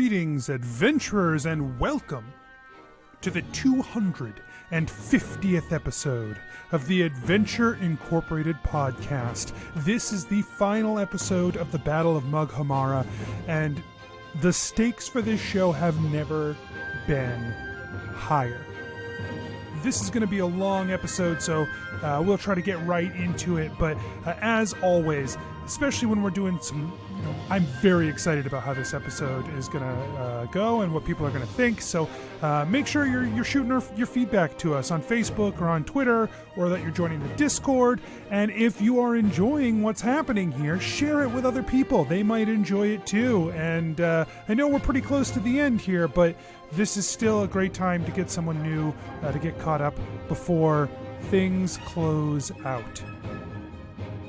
Greetings, adventurers, and welcome to the 250th episode of the Adventure Incorporated podcast. This is the final episode of the Battle of Mughamara, and the stakes for this show have never been higher. This is going to be a long episode, so we'll try to get right into it, but as always, especially when we're doing some, I'm very excited about how this episode is going to go and what people are going to think. So make sure you're shooting your feedback to us on Facebook or on Twitter, or that you're joining the Discord. And if you are enjoying what's happening here, share it with other people. They might enjoy it too. And I know we're pretty close to the end here, but this is still a great time to get someone new to get caught up before things close out.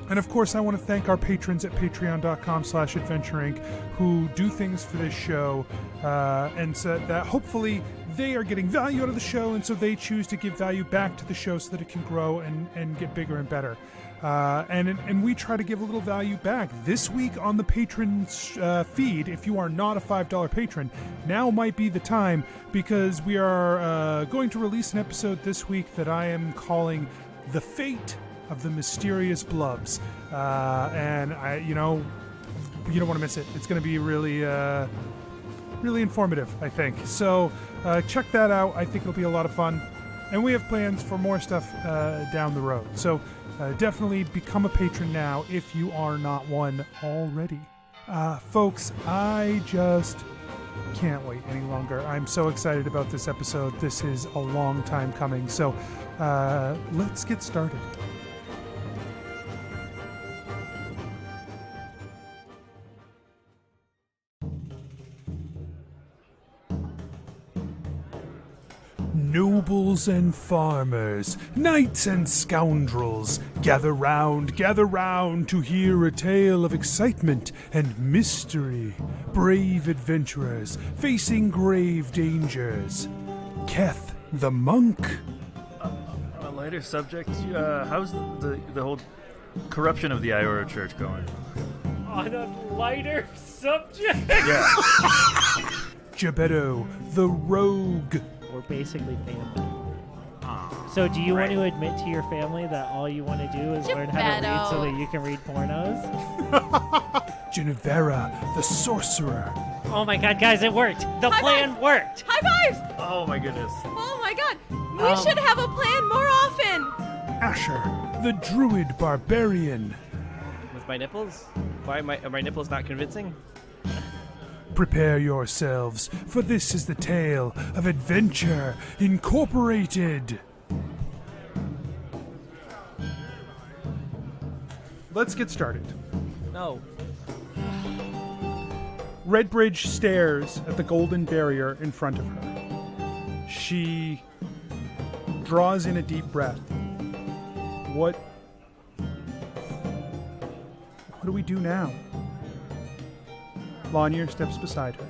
And of course, I want to thank our patrons at patreon.com/adventureinc who do things for this show, and so that hopefully they are getting value out of the show, and so they choose to give value back to the show so that it can grow and get bigger and better. And we try to give a little value back. This week on the patron feed, if you are not a $5 patron, now might be the time, because we are going to release an episode this week that I am calling The Fate of the Mysterious Blubs, and you don't want to miss it. It's going to be really informative, I think. So check that out. I think it'll be a lot of fun, and we have plans for more stuff down the road. So definitely become a patron now if you are not one already. Folks, I just can't wait any longer. I'm so excited about this episode. This is a long time coming. So let's get started. Nobles and farmers, knights and scoundrels, gather round to hear a tale of excitement and mystery. Brave adventurers facing grave dangers. Keth the monk. On a lighter subject, how's the whole corruption of the Iora Church going? On a lighter subject? Yeah. Jebeddo the rogue. We're basically family. So do you want to admit to your family that all you want to do is learn how to read so that you can read pornos? Jennuvera the sorcerer. Oh my god, guys, it worked! The plan worked! High five! Oh my goodness. Oh my god! We should have a plan more often! Asher the druid barbarian. With my nipples? Why are my nipples not convincing? Prepare yourselves, for this is the tale of Adventure Incorporated. Let's get started. No. Redbridge stares at the golden barrier in front of her. She draws in a deep breath. What do we do now? Lanier steps beside her.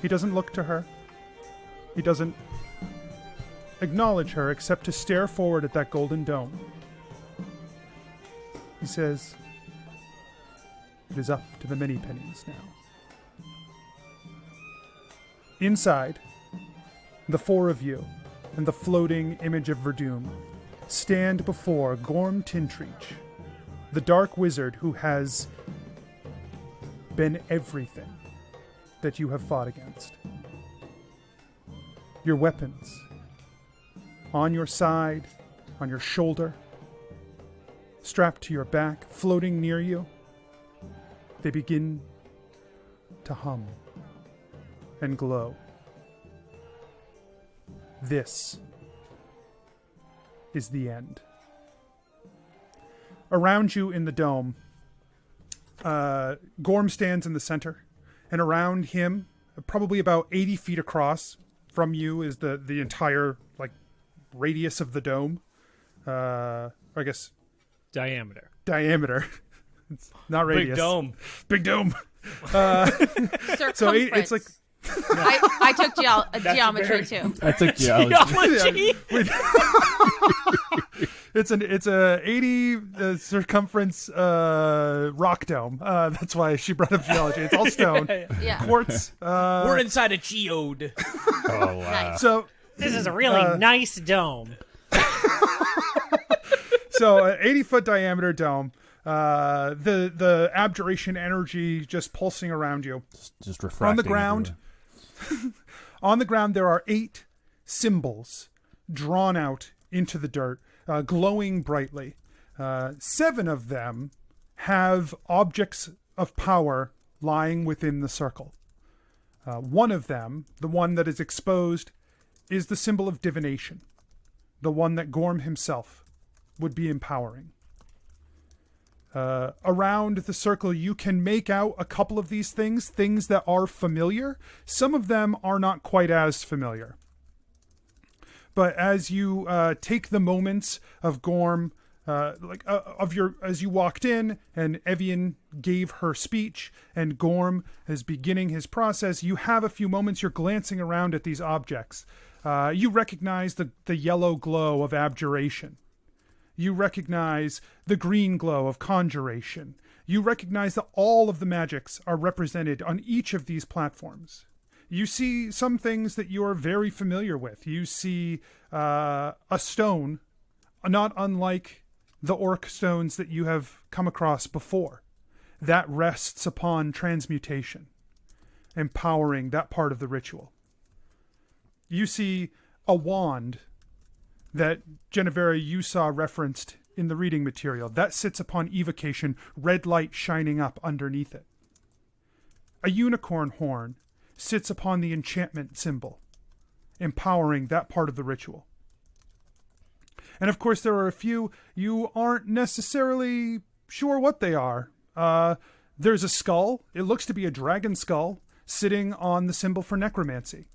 He doesn't look to her. He doesn't acknowledge her except to stare forward at that golden dome. He says, "It is up to the Many Pennies now." Inside, the four of you and the floating image of Verdum stand before Gorm Tintreach, the dark wizard who has been everything that you have fought against. Your weapons on your side, on your shoulder, strapped to your back, floating near you. They begin to hum and glow. This is the end. Around you in the dome, Gorm stands in the center, and around him, probably about 80 feet across from you, is the entire radius of the dome. I guess Diameter. It's not radius. Big dome. Big dome. So it's like I took geometry too. I took geology. It's a 80 circumference rock dome. That's why she brought up geology. It's all stone, quartz. We're inside a geode. Oh, wow. Nice. So This is a really nice dome. So an 80-foot diameter dome. The abjuration energy just pulsing around you. Just refracting On the ground. On the ground, there are 8 symbols drawn out into the dirt, glowing brightly. 7 of them have objects of power lying within the circle. One of them, the one that is exposed, is the symbol of divination, the one that Gorm himself would be empowering. Around the circle, you can make out a couple of these things that are familiar. Some of them are not quite as familiar. But as you take the moments of Gorm, as you walked in and Evian gave her speech and Gorm is beginning his process, you have a few moments, you're glancing around at these objects. You recognize the yellow glow of abjuration. You recognize the green glow of conjuration. You recognize that all of the magics are represented on each of these platforms. You see some things that you are very familiar with. You see a stone, not unlike the orc stones that you have come across before, that rests upon transmutation, empowering that part of the ritual. You see a wand that, Jennuvera, you saw referenced in the reading material. That sits upon evocation, red light shining up underneath it. A unicorn horn sits upon the enchantment symbol, empowering that part of the ritual. And of course, there are a few you aren't necessarily sure what they are. There's a skull. It looks to be a dragon skull sitting on the symbol for necromancy.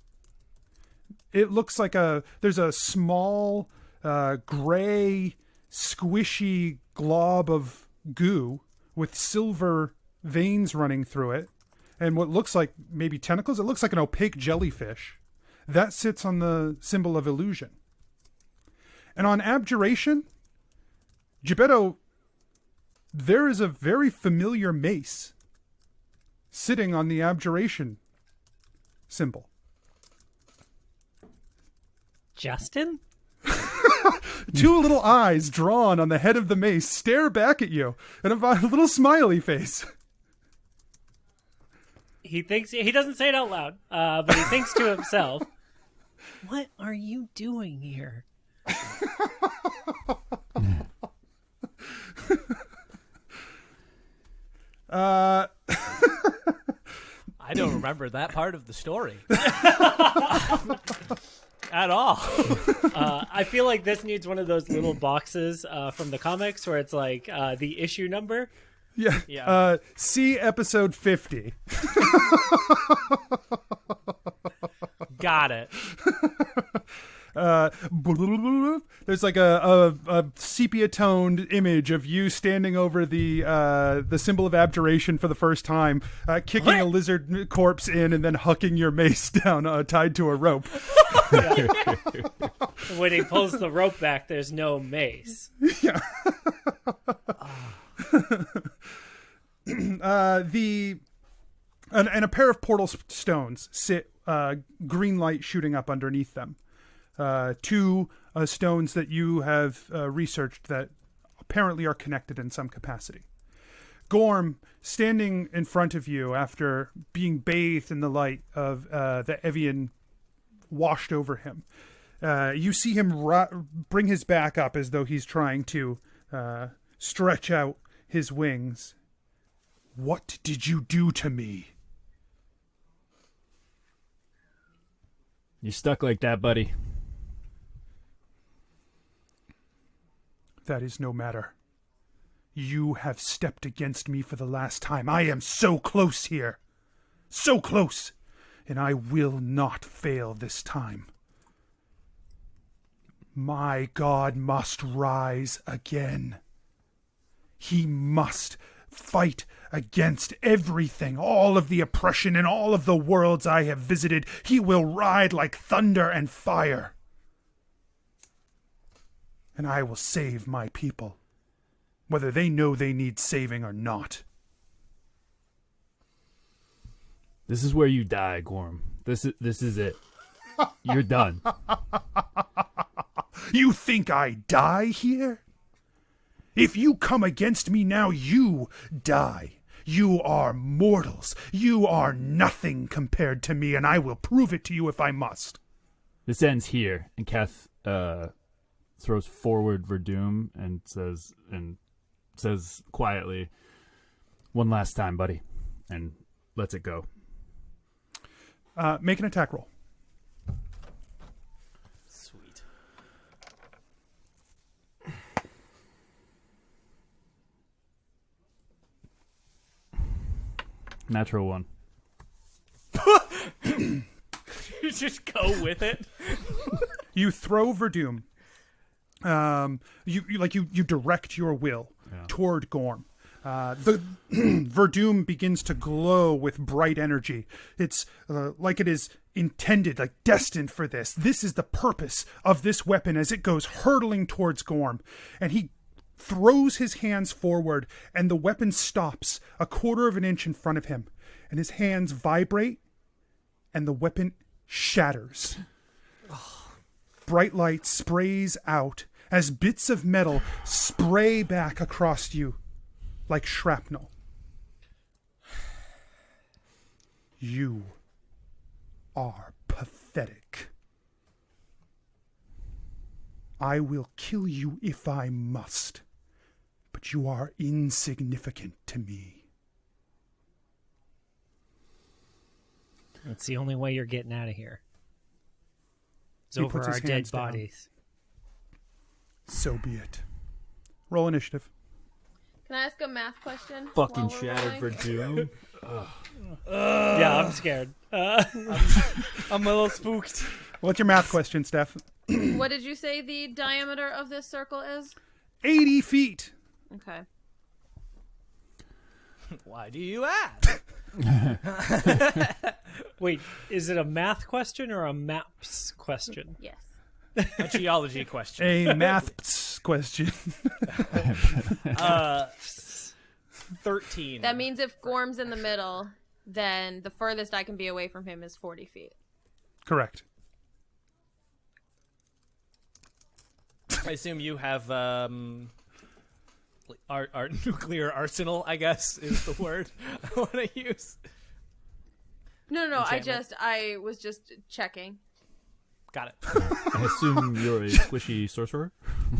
It looks like there's a small, gray, squishy glob of goo with silver veins running through it, and what looks like maybe tentacles. It looks like an opaque jellyfish. That sits on the symbol of illusion. And on abjuration, Gebetto, there is a very familiar mace sitting on the abjuration symbol. Justin? 2 little eyes drawn on the head of the mace stare back at you, and a little smiley face. He doesn't say it out loud, but he thinks to himself, "What are you doing here?" I don't remember that part of the story. At all. I feel like this needs one of those little boxes from the comics where it's like the issue number. Yeah. See episode 50. Got it. There's like a sepia-toned image of you standing over the symbol of abjuration for the first time, kicking a lizard corpse in and then hucking your mace down tied to a rope. When he pulls the rope back, there's no mace. Yeah. And a pair of portal stones sit, green light shooting up underneath them. 2 stones that you have researched that apparently are connected in some capacity. Gorm, standing in front of you after being bathed in the light of the Evian washed over him, you see him bring his back up as though he's trying to stretch out his wings. What did you do to me? You stuck like that, buddy. That is no matter. You have stepped against me for the last time. I am so close here. So close. And I will not fail this time. My God must rise again. He must fight against everything, all of the oppression in all of the worlds I have visited. He will ride like thunder and fire. And I will save my people, whether they know they need saving or not. This is where you die, Gorm. This is it. You're done. You think I die here? If you come against me now, you die. You are mortals. You are nothing compared to me, and I will prove it to you if I must. This ends here, and Keth throws forward Verdum and says quietly, "One last time, buddy," and lets it go. Make an attack roll. Sweet. Natural 1. You just go with it. You throw Verdum. You direct your will toward Gorm. The Verdum begins to glow with bright energy. It's like it is intended, like destined for this. This is the purpose of this weapon as it goes hurtling towards Gorm. And he throws his hands forward, and the weapon stops a quarter of an inch in front of him. And his hands vibrate, and the weapon shatters. Bright light sprays out as bits of metal spray back across you like shrapnel. You are pathetic. I will kill you if I must, but you are insignificant to me. That's the only way you're getting out of here. It's He over puts his our dead hands down. bodies. So be it. Roll initiative. Can I ask a math question? Fucking while we're shattered rolling? Verdum. Yeah, I'm scared. I'm a little spooked. What's your math question, Steph? What did you say the diameter of this circle is? 80 feet. Okay. Why do you ask? Wait, is it a math question or a maps question? Yes. A geology question. A math question. 13. That means if Gorm's in the middle, then the furthest I can be away from him is 40 feet. Correct. I assume you have our nuclear arsenal, I guess, is the word I want to use. No. Enchantment. I was just checking. Got it. I assume you're a squishy sorcerer?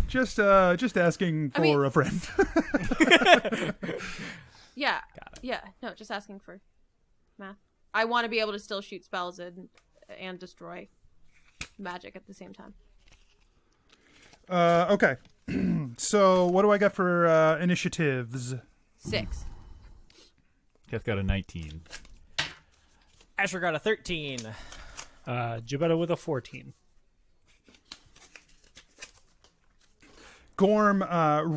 Just asking for a friend. Yeah. Got it. Yeah. No, just asking for math. I want to be able to still shoot spells and destroy magic at the same time. Okay. So what do I got for initiatives? 6. Keth got a 19. Asher got a 13. Gebeddo with a 14. Gorm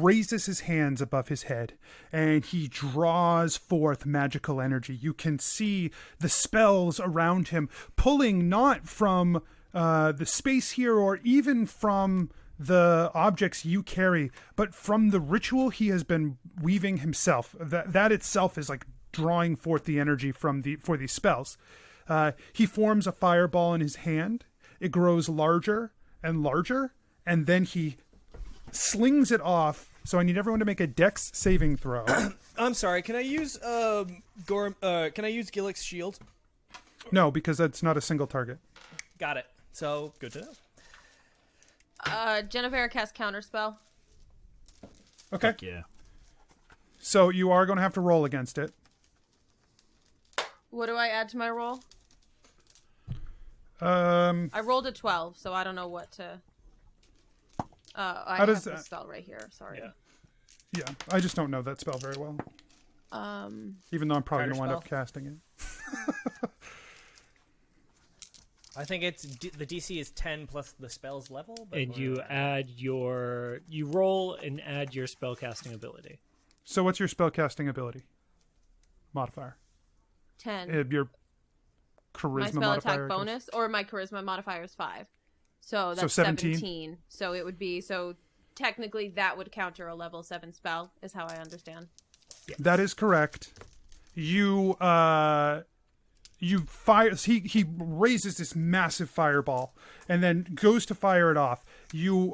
raises his hands above his head, and he draws forth magical energy. You can see the spells around him pulling not from the space here or even from the objects you carry, but from the ritual he has been weaving himself. That itself is like drawing forth the energy for these spells. He forms a fireball in his hand. It grows larger and larger, and then he slings it off. So I need everyone to make a dex saving throw. I'm sorry, can I use Gorm can I use Gillick's shield? No, because that's not a single target. Got it. So good to know. Jennuvera casts counterspell. Okay. Heck yeah. So you are going to have to roll against it. What do I add to my roll? I rolled a 12, so I don't know what to... I have does the that- spell right here. Sorry. Yeah, I just don't know that spell very well. Even though I'm probably going to wind up Counterspell? casting it. I think it's the DC is 10 plus the spell's level. But And you roll and add your spellcasting ability. So what's your spellcasting ability? Modifier. 10. Your My charisma spell modifier. attack bonus, or my charisma modifier is 5. So that's 17? 17. So it would be, so technically that would counter a level 7 spell, is how I understand. That is correct. You fire. He raises this massive fireball and then goes to fire it off. You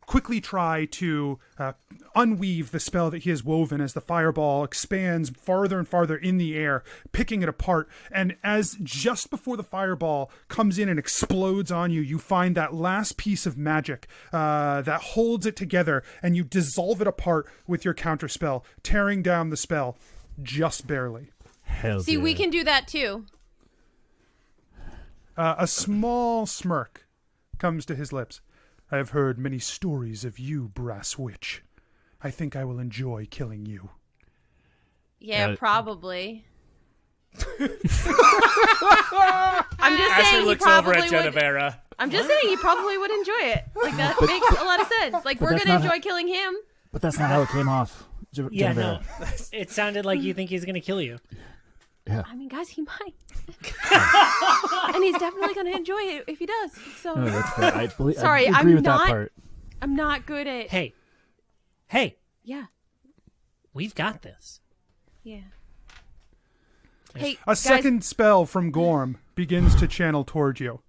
quickly try to unweave the spell that he has woven as the fireball expands farther and farther in the air, picking it apart. And as just before the fireball comes in and explodes on you, you find that last piece of magic that holds it together, and you dissolve it apart with your counterspell, tearing down the spell just barely. Hell See, we can do that too. A small smirk comes to his lips. I have heard many stories of you, brass witch. I think I will enjoy killing you. Yeah, probably. I'm just Asher saying he looks over probably at would. Genevera. I'm just saying he probably would enjoy it. Like, that makes a lot of sense. Like, we're that's gonna not enjoy killing him. But that's not how it came off. Yeah, no. It sounded like you think he's going to kill you. I mean, guys, he might. And he's definitely gonna enjoy it if he does. So No, that's fair. I Sorry, I agree I'm with not- that part. I'm not good at. Hey, Yeah. we've got this. Yeah. Hey, A second spell from Gorm begins to channel towards you.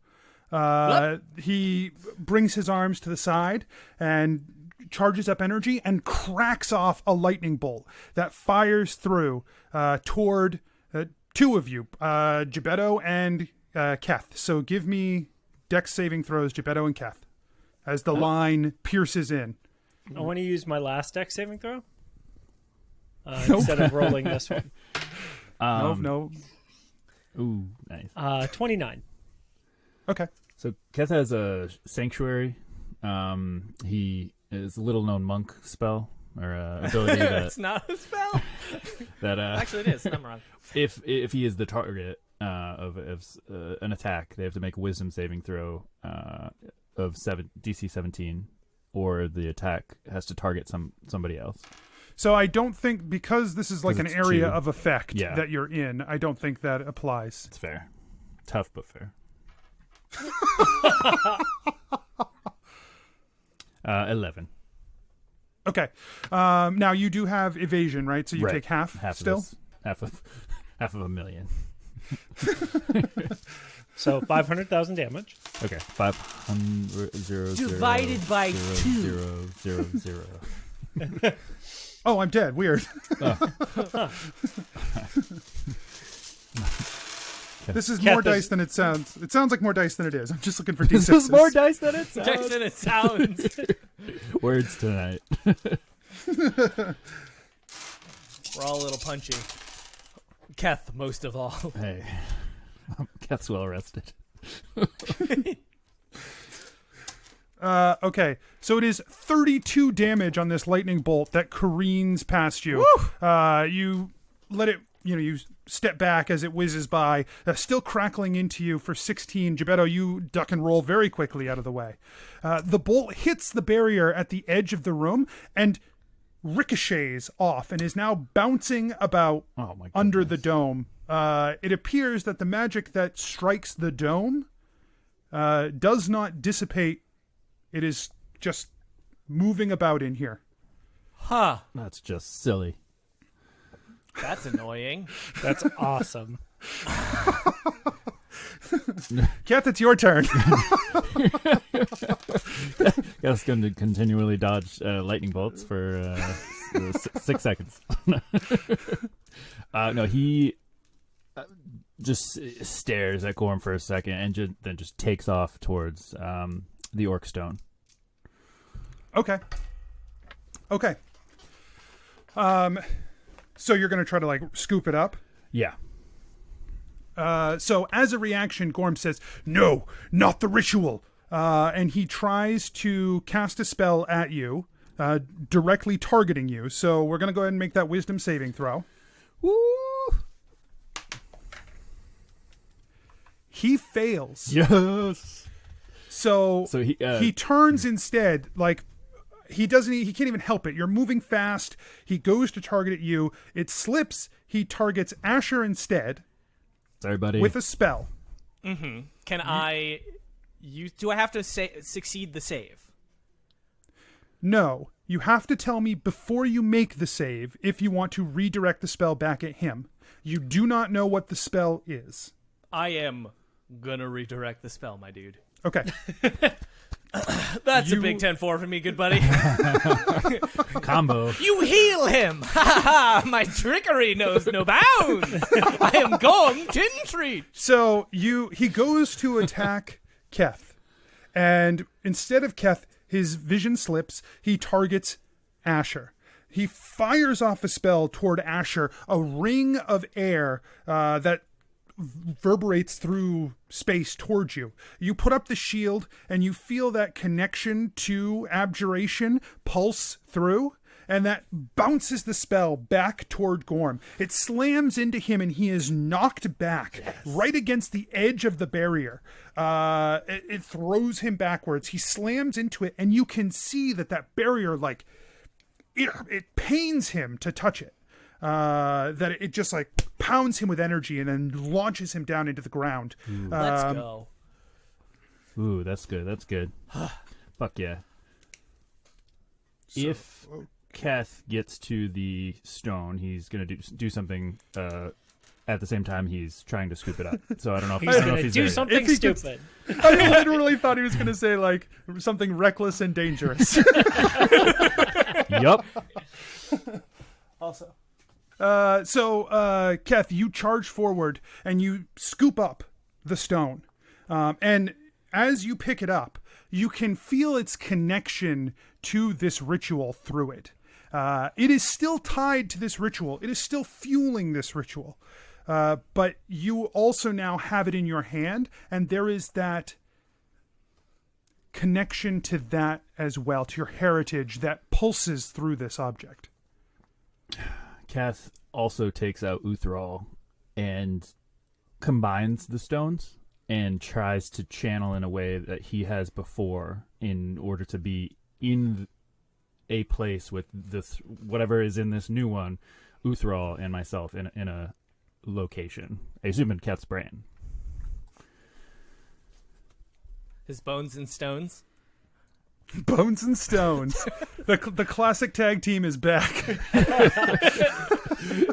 He brings his arms to the side and charges up energy and cracks off a lightning bolt that fires through toward two of you, Jebeddo and Keth. So give me dex saving throws, Jebeddo and Keth, as the line pierces in. I want to use my last dex saving throw instead of rolling this one. No. Ooh, nice. 29. Okay. So Keth has a sanctuary. He is a little known monk spell or ability that It's not a spell. that Actually, it is. I'm wrong. if he is the target of an attack, they have to make a wisdom saving throw of DC 17, or the attack has to target somebody else. So I don't think, because this is like an it's area 2. of effect Yeah. that you're in, I don't think that applies. It's fair, tough but fair. 11. Okay. Now you do have evasion, right? So you Right. take half still? Of this, half of a million. So 500,000 damage. Okay, 500 Divided by 2. 0. Oh, I'm dead. Weird. This is more Keth is- dice than it sounds. It sounds like more dice than it is. I'm just looking for This d6s. is more dice than it sounds. Jackson, it sounds. Words tonight. We're all a little punchy. Keth, most of all. Hey, Keth's well rested. Okay, so it is 32 damage on this lightning bolt that careens past you. You let it, you step back as it whizzes by, still crackling into you for 16. Jebeddo, you duck and roll very quickly out of the way. The bolt hits the barrier at the edge of the room and ricochets off and is now bouncing about under the dome. It appears that the magic that strikes the dome does not dissipate. It is just moving about in here. Huh. That's just silly. That's annoying. That's awesome. Keth, it's your turn. Keth's going to continually dodge lightning bolts for 6 seconds. No, he just stares at Gorm for a second and then just takes off towards the orc stone. Okay. So you're going to try to scoop it up? Yeah. So as a reaction, Gorm says, "No, not the ritual." And he tries to cast a spell at you, directly targeting you. So we're going to go ahead and make that wisdom saving throw. Woo! He fails. Yes. So he he turns instead, he can't even help it. You're moving fast. He goes to target at you. It slips. He targets Asher instead. Sorry, buddy. With a spell. Mm-hmm. Can I use? Do I have to succeed the save? No. You have to tell me before you make the save if you want to redirect the spell back at him. You do not know what the spell is. I am gonna redirect the spell, my dude. Okay. That's a big 10-4 for me, good buddy. Combo. You heal him! Ha ha! My trickery knows no bounds! I am Gorm Tintreach! So he goes to attack Keth. And instead of Keth, his vision slips. He targets Asher. He fires off a spell toward Asher, a ring of air that reverberates through space towards you. You put up the shield and you feel that connection to abjuration pulse through, and that bounces the spell back toward Gorm. It slams into him and he is knocked back right against the edge of the barrier. It throws him backwards. He slams into it and you can see that barrier, like, it pains him to touch it. That it just like pounds him with energy and then launches him down into the ground. Let's go. Ooh, that's good. That's good. Fuck yeah. If Keth gets to the stone, he's gonna do something. At the same time, he's trying to scoop it up. So I don't know if he's gonna do something stupid. I literally thought he was gonna say like something reckless and dangerous. Yup. Also. So Keth, you charge forward and you scoop up the stone. And as you pick it up, you can feel its connection to this ritual through it. It is still tied to this ritual. It is still fueling this ritual. But you also now have it in your hand, and there is that connection to that as well, to your heritage that pulses through this object. Keth also takes out Uthral and combines the stones and tries to channel in a way that he has before in order to be in a place with this whatever is in this new one, Uthral and myself in a location. I assume in Keth's brain. His bones and stones. Bones and Stones. The classic tag team is back.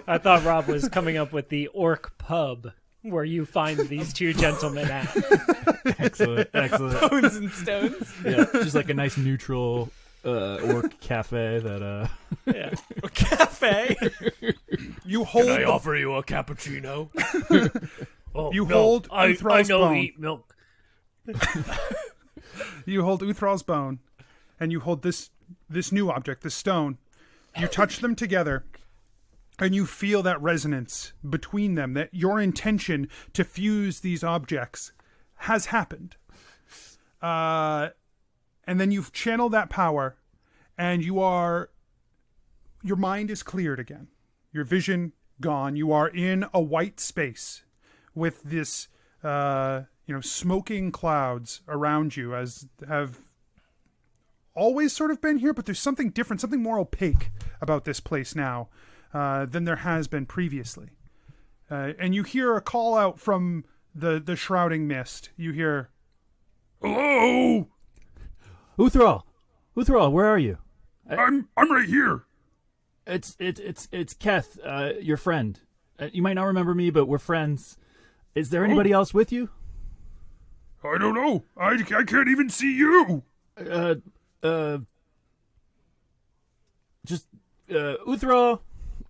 I thought Rob was coming up with the Orc Pub, where you find these two gentlemen at. Excellent. Bones and stones. Yeah, just like a nice neutral orc cafe that Yeah. A cafe. You hold. Can I offer you a cappuccino? You hold Uthral's bone. Eat milk. You hold Uthral's bone, and you hold this new object, this stone. You touch them together, and you feel that resonance between them, that your intention to fuse these objects has happened. And then you've channeled that power, and your mind is cleared again. Your vision gone. You are in a white space with this smoking clouds around you, as have always sort of been here, but there's something different, something more opaque about this place now than there has been previously. And you hear a call out from the shrouding mist. You hear, "Hello, Uthral, where are you? I'm right here." It's Keth, your friend. You might not remember me, but we're friends. Is there anybody else with you? I don't know. I can't even see you. Just Uthral,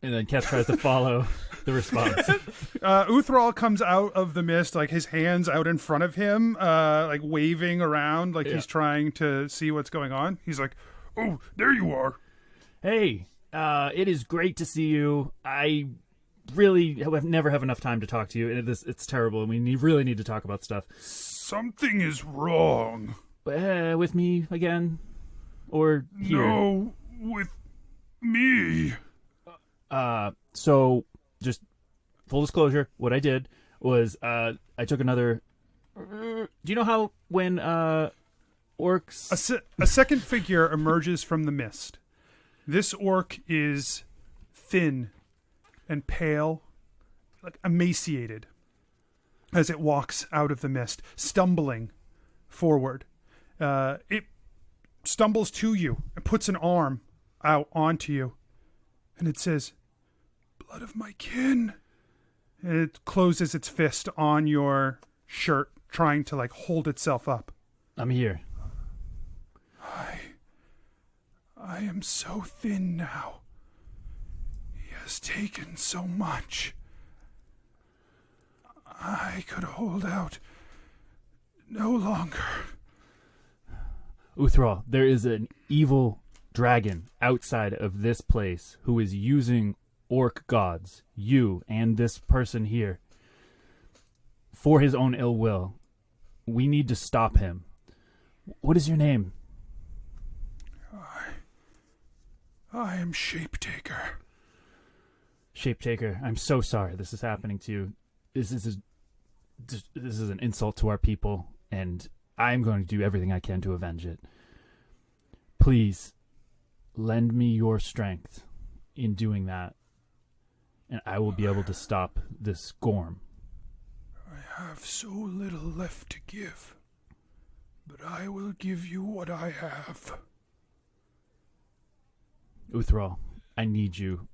and then Keth tries to follow the response. Uthral comes out of the mist, like his hands out in front of him, like waving around, like he's trying to see what's going on. He's like, "Oh, there you are." Hey, it is great to see you. I really never have enough time to talk to you. It's terrible, and we really need to talk about stuff. Something is wrong. With me again? Or here? No, with me. So, just full disclosure, what I did was I took another... do you know how when orcs. A second figure emerges from the mist. This orc is thin and pale, like emaciated, as it walks out of the mist, stumbling forward. It stumbles to you and puts an arm out onto you, and it says, "Blood of my kin." And it closes its fist on your shirt, trying to hold itself up. I'm here. I am so thin now. He has taken so much. I could hold out no longer. Uthral, there is an evil dragon outside of this place who is using orc gods, you and this person here, for his own ill will. We need to stop him. What is your name? I am Shapetaker. Shapetaker, I'm so sorry this is happening to you. This is an insult to our people, and I'm going to do everything I can to avenge it. Please, lend me your strength in doing that, and I will be able to stop this Gorm. I have so little left to give, but I will give you what I have. Uthral, I need you,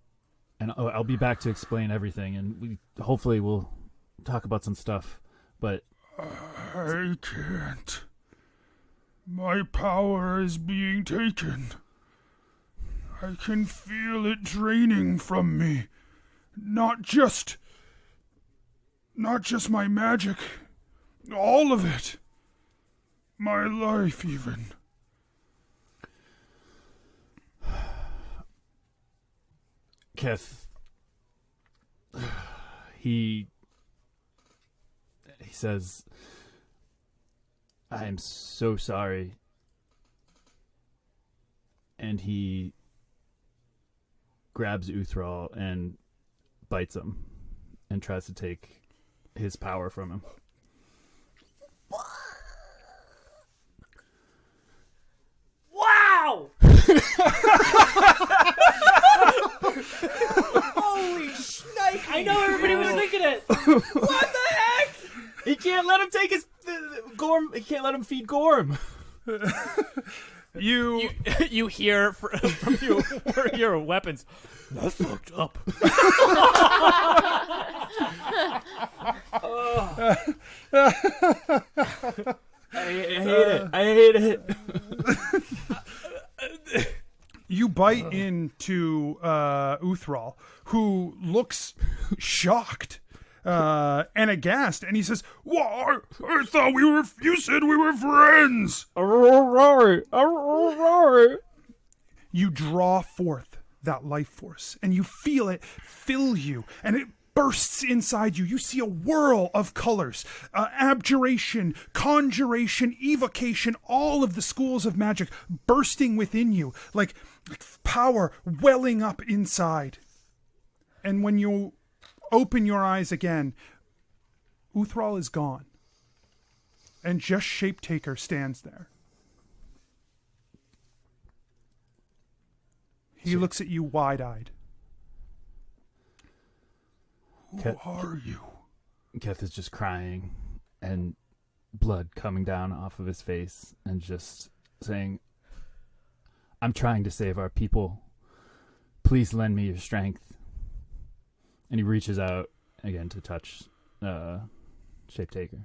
and I'll be back to explain everything, and hopefully we'll talk about some stuff, but... I can't. My power is being taken. I can feel it draining from me. Not just my magic. All of it. My life, even. Keth, he says, I am so sorry. And he grabs Uthral and bites him and tries to take his power from him. Wow! Holy shnikes! I know everybody was thinking it. What the heck? He can't let him take his Gorm. He can't let him feed Gorm. You hear from your weapons. That's fucked up. I hate it. You bite into Uthral, who looks shocked and aghast, and he says, "What? I thought you said we were friends." You draw forth that life force, and you feel it fill you, and it bursts inside you. You see a whirl of colors, abjuration, conjuration, evocation, all of the schools of magic bursting within you, like power welling up inside. And when you open your eyes again, Uthral is gone, and just Shapetaker stands there. He looks at you wide-eyed. Who are you? Keth is just crying and blood coming down off of his face and just saying, I'm trying to save our people. Please lend me your strength. And he reaches out again to touch Shapetaker.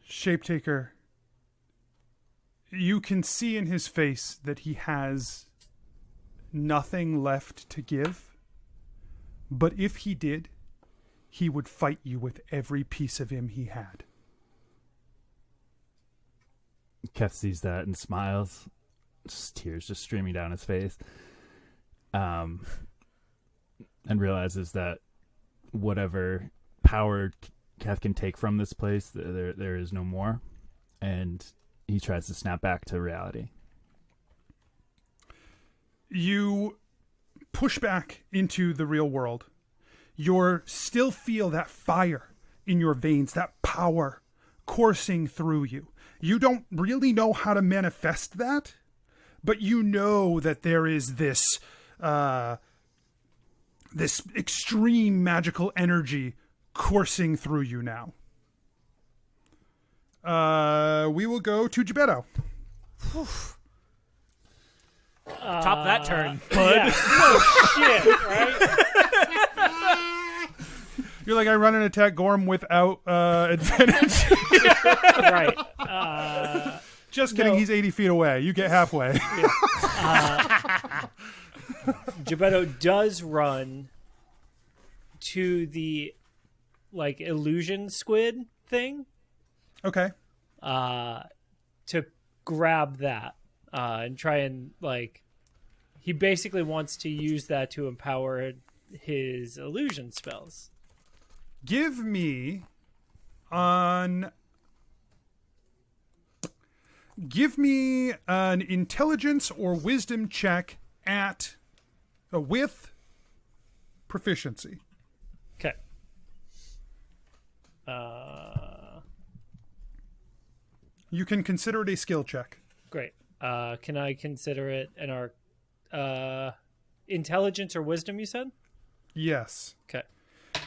Shapetaker, you can see in his face that he has nothing left to give. But if he did, he would fight you with every piece of him he had. Keth sees that and smiles. Just tears just streaming down his face. And realizes that whatever power Keth can take from this place, there is no more. And he tries to snap back to reality. You push back into the real world. You still feel that fire in your veins, that power coursing through you. You don't really know how to manifest that, but you know that there is this this extreme magical energy coursing through you now. We will go to Gebeddo. Top that turn, bud. Yeah. No shit, right? You're like, I run and attack Gorm without advantage. Right. Just kidding, No. he's 80 feet away. You get halfway. Gebeddo does run to the illusion squid thing Okay. to grab that and try and he basically wants to use that to empower his illusion spells. Give me an intelligence or wisdom check at with proficiency. Okay. You can consider it a skill check. Great. Can I consider it an intelligence or wisdom, you said? Yes. Okay.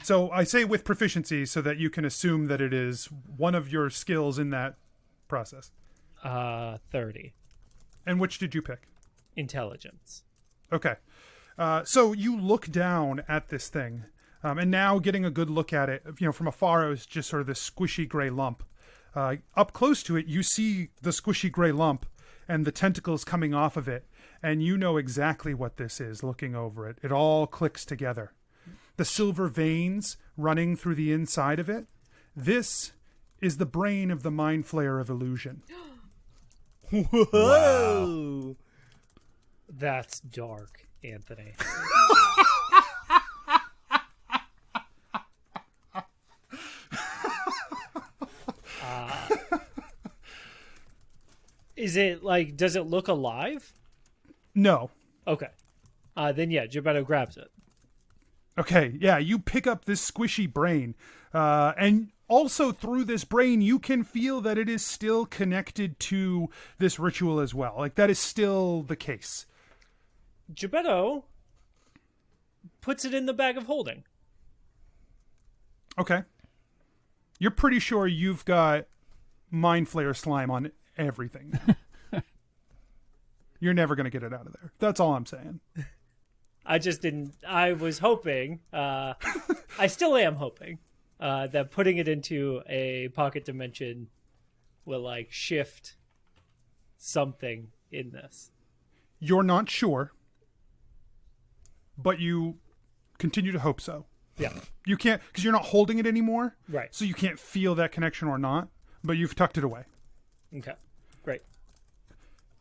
So I say with proficiency so that you can assume that it is one of your skills in that process. 30. And which did you pick? Intelligence. Okay. So you look down at this thing, and now getting a good look at it, from afar, it was just sort of this squishy gray lump. Up close to it, you see the squishy gray lump and the tentacles coming off of it, and you know exactly what this is looking over it. It all clicks together. The silver veins running through the inside of it. This is the brain of the Mind Flayer of Illusion. Whoa! That's dark, Anthony. Is it does it look alive? No. Okay. Then yeah, Gebeddo grabs it. Okay, yeah, you pick up this squishy brain, and also through this brain, you can feel that it is still connected to this ritual as well. That is still the case. Gebeddo puts it in the bag of holding. Okay. You're pretty sure you've got Mind Flayer slime on everything now. You're never going to get it out of there. That's all I'm saying. I just didn't. I was hoping. I still am hoping that putting it into a pocket dimension will shift something in this. You're not sure, but you continue to hope so. Yeah. You can't, because you're not holding it anymore. Right. So you can't feel that connection or not, but you've tucked it away. Okay. Great.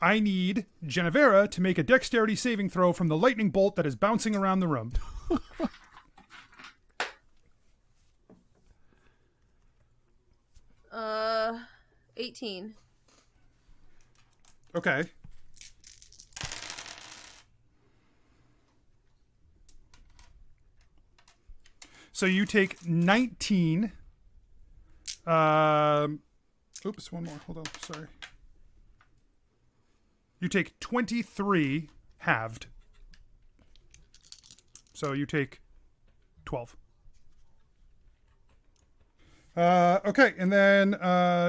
I need Jennuvera to make a dexterity saving throw from the lightning bolt that is bouncing around the room. 18. Okay. So you take 19. Oops, one more. Hold on. Sorry. You take 23 halved. So you take 12. Okay, and then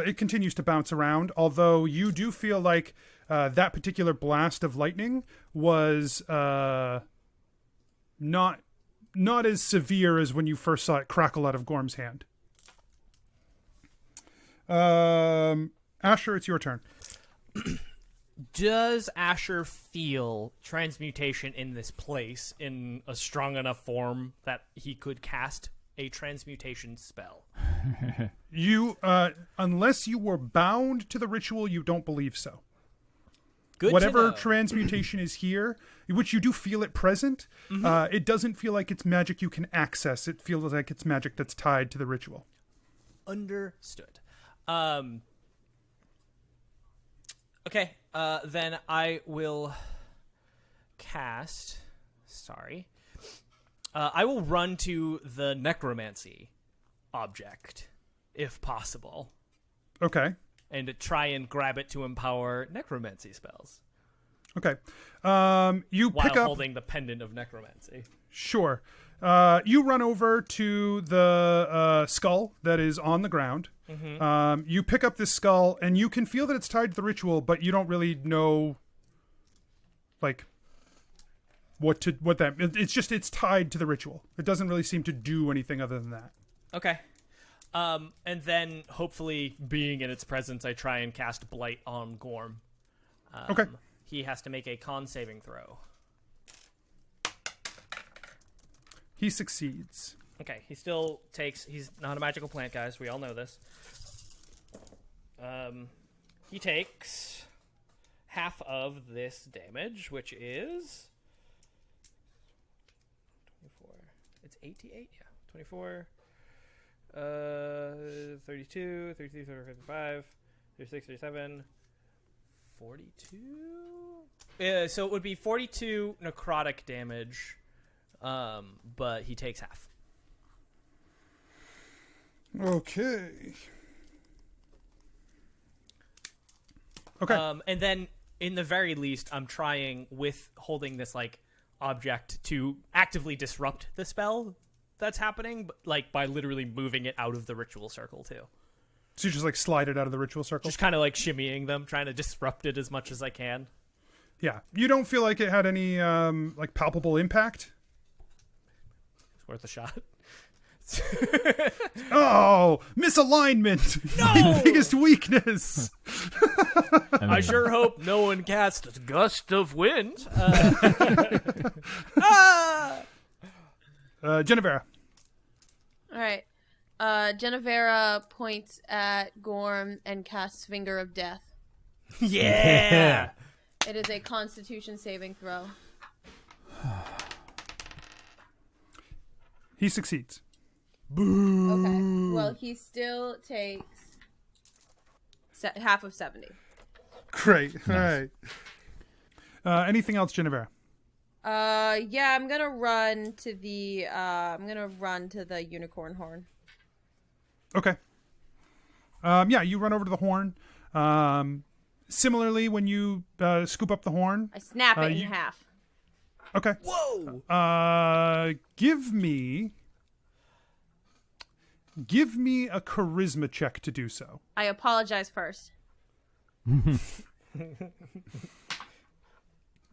it continues to bounce around, although you do feel like that particular blast of lightning was not as severe as when you first saw it crackle out of Gorm's hand. Asher, it's your turn. Does Asher feel transmutation in this place in a strong enough form that he could cast a transmutation spell? You, unless you were bound to the ritual, you don't believe so. Good Whatever to know. transmutation is here, which you do feel it present, it doesn't feel like it's magic you can access. It feels like it's magic that's tied to the ritual. Understood. Okay, then I will cast... Sorry. I will run to the necromancy object, if possible. Okay. and try and grab it to empower necromancy spells Okay. You while pick up. holding the pendant of necromancy. Sure. You run over to the skull that is on the ground. You pick up this skull, and you can feel that it's tied to the ritual, but you don't really know, like, it's tied to the ritual. It doesn't really seem to do anything other than that. Okay. And then, hopefully, being in its presence, I try and cast Blight on Gorm. Okay. He has to make a con saving throw. He succeeds. Okay, he still takes... He's not a magical plant, guys. We all know this. He takes half of this damage, which is... 24. It's 88? Yeah. 24... 32, 33, 34, 35, 36, 37, 42? So it would be 42 necrotic damage, but he takes half. Okay. Okay. And then, in the very least, I'm trying, with holding this, like, object to actively disrupt the spell that's happening, like, by literally moving it out of the ritual circle, too. So you just, like, slide it out of the ritual circle? Just kind of, like, shimmying them, trying to disrupt it as much as I can. Yeah. You don't feel like it had any, like, palpable impact? It's worth a shot. Oh, misalignment! No! My biggest weakness! I sure hope no one casts a gust of wind. Jennuvera. All right. Jennuvera points at Gorm and casts Finger of Death. Yeah! It is a Constitution saving throw. He succeeds. Okay. Well, he still takes half of 70. Great. Nice. All right. Anything else, Jennuvera? Yeah, I'm gonna run to the unicorn horn. Okay. Yeah, you run over to the horn. Similarly, when you scoop up the horn. I snap it in half. Okay. Whoa! Give me a charisma check to do so. I apologize first.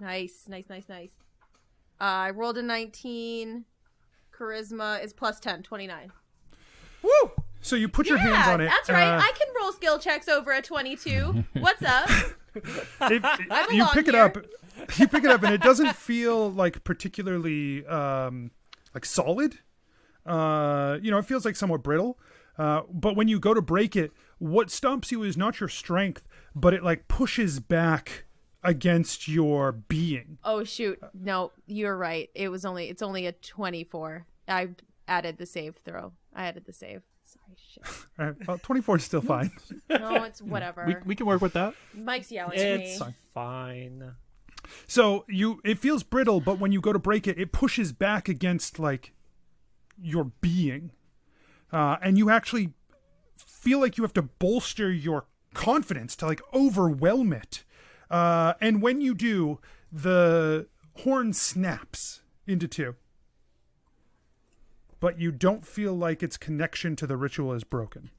Nice. I rolled a 19. Charisma is plus 10, 29. Woo! So you put your hands on it. That's right. I can roll skill checks over a 22. What's up? You pick it up. You pick it up, and it doesn't feel like particularly like solid. It feels like somewhat brittle. But when you go to break it, what stumps you is not your strength, but it like pushes back against your being. Oh shoot! No, you're right. It's only a 24. I added the save throw. Sorry, shit. All right, well, 24 is still fine. No, it's whatever. We can work with that. Mike's yelling at me. It's fine. So it feels brittle, but when you go to break it, it pushes back against like your being, and you actually feel like you have to bolster your confidence to like overwhelm it. And when you do, the horn snaps into two. But you don't feel like its connection to the ritual is broken.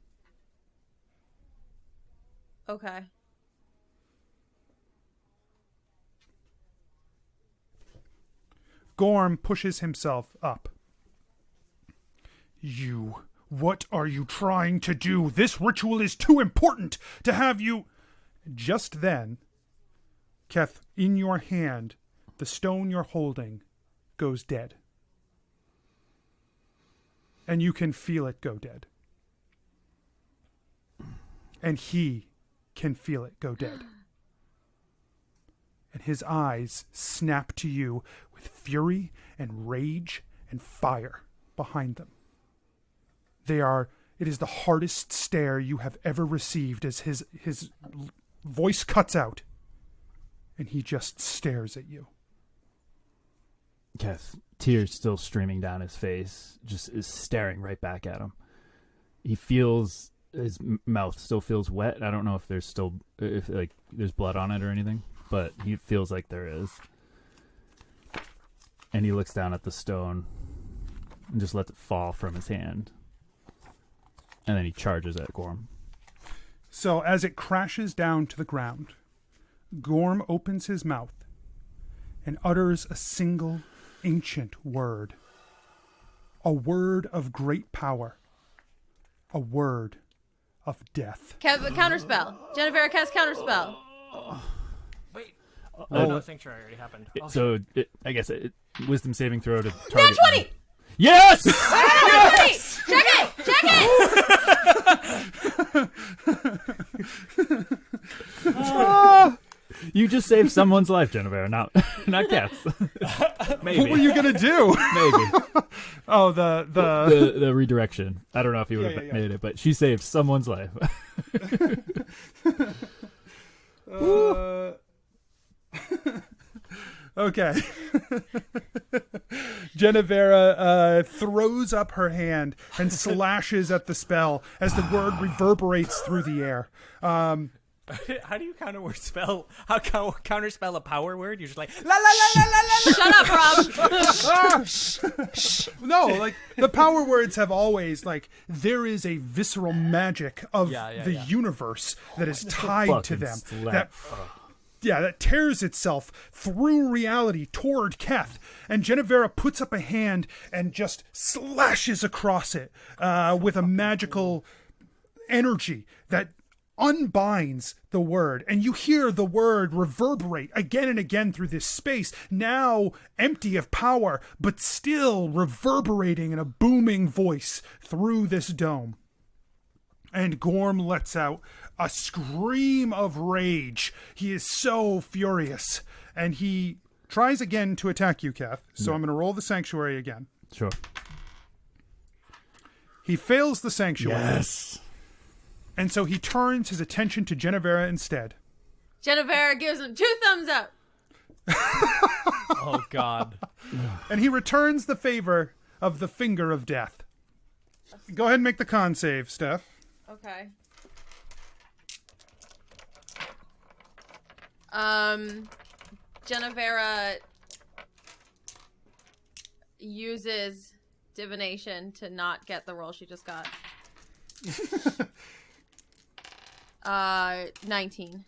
Okay. Gorm pushes himself up. What are you trying to do? This ritual is too important to have you... Just then, Keth, in your hand, the stone you're holding goes dead. And you can feel it go dead. And he can feel it go dead. And his eyes snap to you with fury and rage and fire behind them. It is the hardest stare you have ever received as his voice cuts out and he just stares at you. Keth, tears still streaming down his face, just is staring right back at him. He feels his mouth still feels wet. I don't know if there's there's blood on it or anything, but he feels like there is. And he looks down at the stone and just lets it fall from his hand. And then he charges at Gorm. So as it crashes down to the ground, Gorm opens his mouth and utters a single ancient word. A word of great power. A word of death. Counterspell. Jennuvera casts counterspell. Wait. Oh, No, Tintreach already happened. So I guess wisdom saving throw to target. Nat 20! Yes! Yes! Check it! Check it! You just saved someone's life, Jennuvera, not Keth's. Maybe. What were you gonna do? Maybe. Oh, the redirection. I don't know if he would have made it, but she saved someone's life. Okay. Jennuvera throws up her hand and slashes at the spell as the word reverberates through the air. How do you counterspell a power word? You're just like la la la la la la. Shut up, Rob. No, like the power words have always there is a visceral magic of the universe that is tied to them. That tears itself through reality toward Keth. And Jennuvera puts up a hand and just slashes across it with a magical energy that unbinds the word. And you hear the word reverberate again and again through this space, now empty of power, but still reverberating in a booming voice through this dome. And Gorm lets out a scream of rage. He is so furious. And he tries again to attack you, Keth. So I'm going to roll the Sanctuary again. Sure. He fails the Sanctuary. Yes. And so he turns his attention to Jennuvera instead. Jennuvera gives him 2 thumbs up. Oh, God. And he returns the favor of the Finger of Death. Go ahead and make the con save, Steph. Okay. Jennuvera uses divination to not get the roll she just got. 19.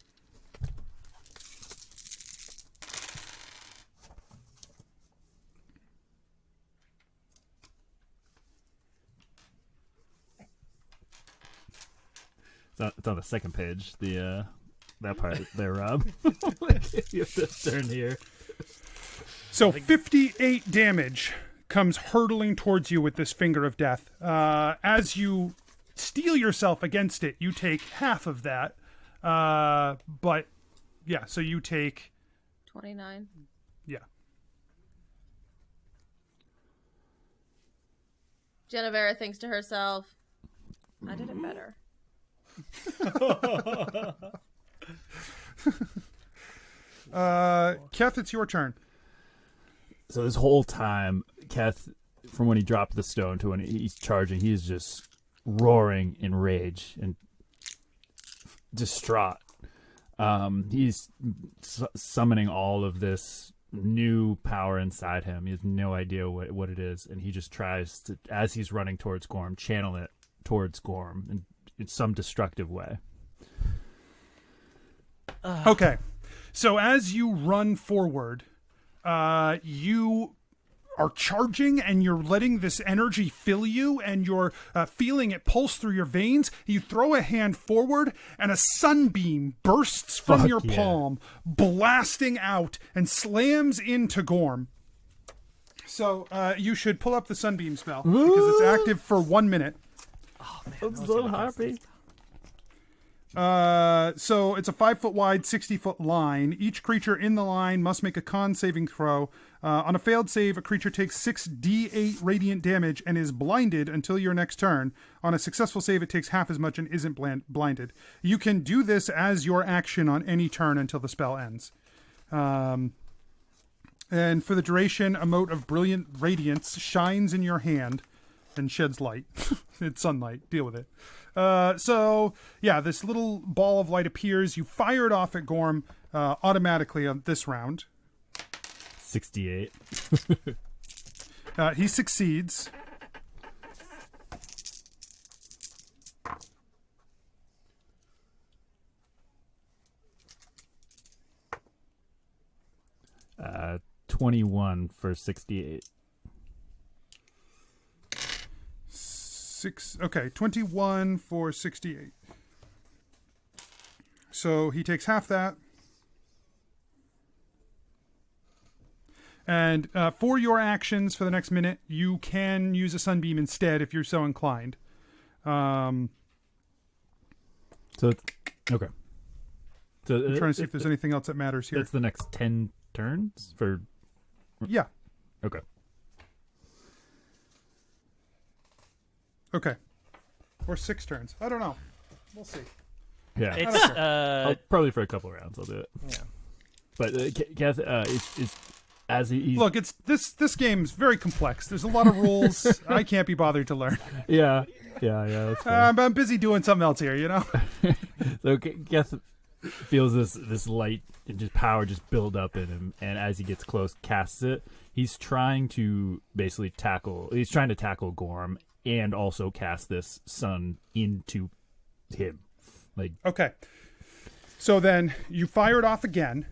It's on the second page. That part there, Rob. You have to turn here. So 58 damage comes hurtling towards you with this Finger of Death. As you steel yourself against it, you take half of that. But yeah, so you take 29. Yeah. Jennuvera thinks to herself, I did it better. Keth, it's your turn. So this whole time, Keth, from when he dropped the stone to when he's charging, he's just roaring in rage and distraught. He's summoning all of this new power inside him. He has no idea what it is, and he just tries to, as he's running towards Gorm, channel it towards Gorm in some destructive way. Okay. So as you run forward, you are charging and you're letting this energy fill you and you're feeling it pulse through your veins. You throw a hand forward and a sunbeam bursts from your palm, blasting out and slams into Gorm. So you should pull up the sunbeam spell because it's active for 1 minute. Oh, man, I'm so happy. So it's a 5 foot wide, 60 foot line. Each creature in the line must make a con saving throw. On a failed save, a creature takes 6d8 radiant damage and is blinded until your next turn. On a successful save, it takes half as much and isn't blinded. You can do this as your action on any turn until the spell ends. And for the duration, a mote of brilliant radiance shines in your hand. and sheds light. It's sunlight. Deal with it. So, yeah, this little ball of light appears. You fire it off at Gorm automatically on this round. 68. He succeeds. Uh, 21 for 68. 21 for 68. So he takes half that. And for your actions for the next minute, you can use a sunbeam instead if you're so inclined. So it's, okay. So I'm trying to see if there's anything else that matters here. That's the next 10 turns for. Yeah. Okay. Okay. Or 6 turns. I don't know. We'll see. Yeah. It's probably for a couple rounds I'll do it. yeah. But Kath, it's as he's Look, it's this game's very complex. There's a lot of rules I can't be bothered to learn. yeah. That's fair. I'm busy doing something else here, you know. So Kath feels this light and just power just build up in him, and as he gets close, casts it. He's trying to basically tackle Gorm and also cast this sun into him. Like, Okay. So then you fire it off again.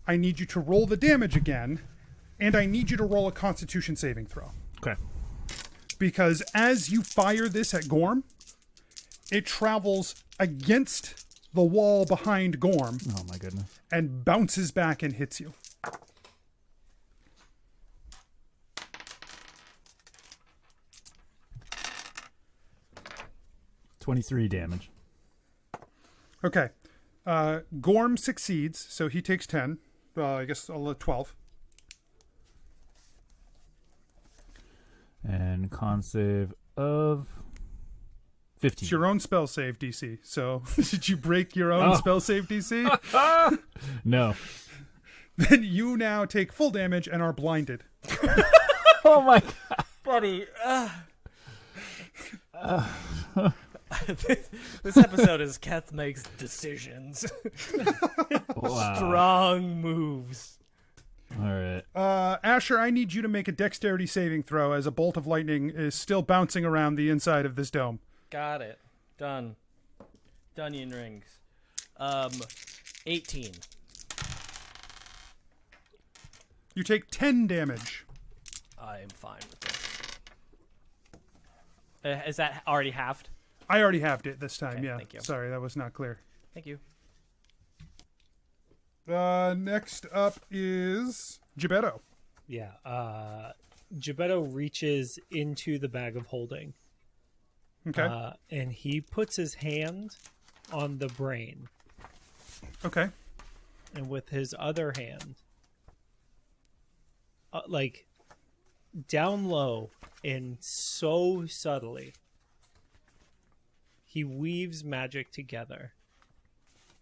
I need you to roll the damage again, and I need you to roll a Constitution saving throw. okay. Because as you fire this at Gorm, it travels against the wall behind Gorm Oh my goodness. and bounces back and hits you. $23 damage. Okay. Gorm succeeds, so he takes 10. I guess 12. And con save of 15. It's your own spell save DC. So did you break your own spell save DC? No. Then you now take full damage and are blinded. Oh my god. Buddy. This episode is Keth makes decisions. Wow. Strong moves. All right. Asher, I need you to make a dexterity saving throw as a bolt of lightning is still bouncing around the inside of this dome. Got it. Done. Dunyan rings. 18. You take 10 damage. I am fine with this. Is that already halved? I already halved it this time, Okay, yeah. thank you. Sorry, that was not clear. Thank you. Next up is Gebeddo. Yeah. Gebeddo reaches into the bag of holding. Okay. And he puts his hand on the brain. Okay. And with his other hand, like down low and so subtly, he weaves magic together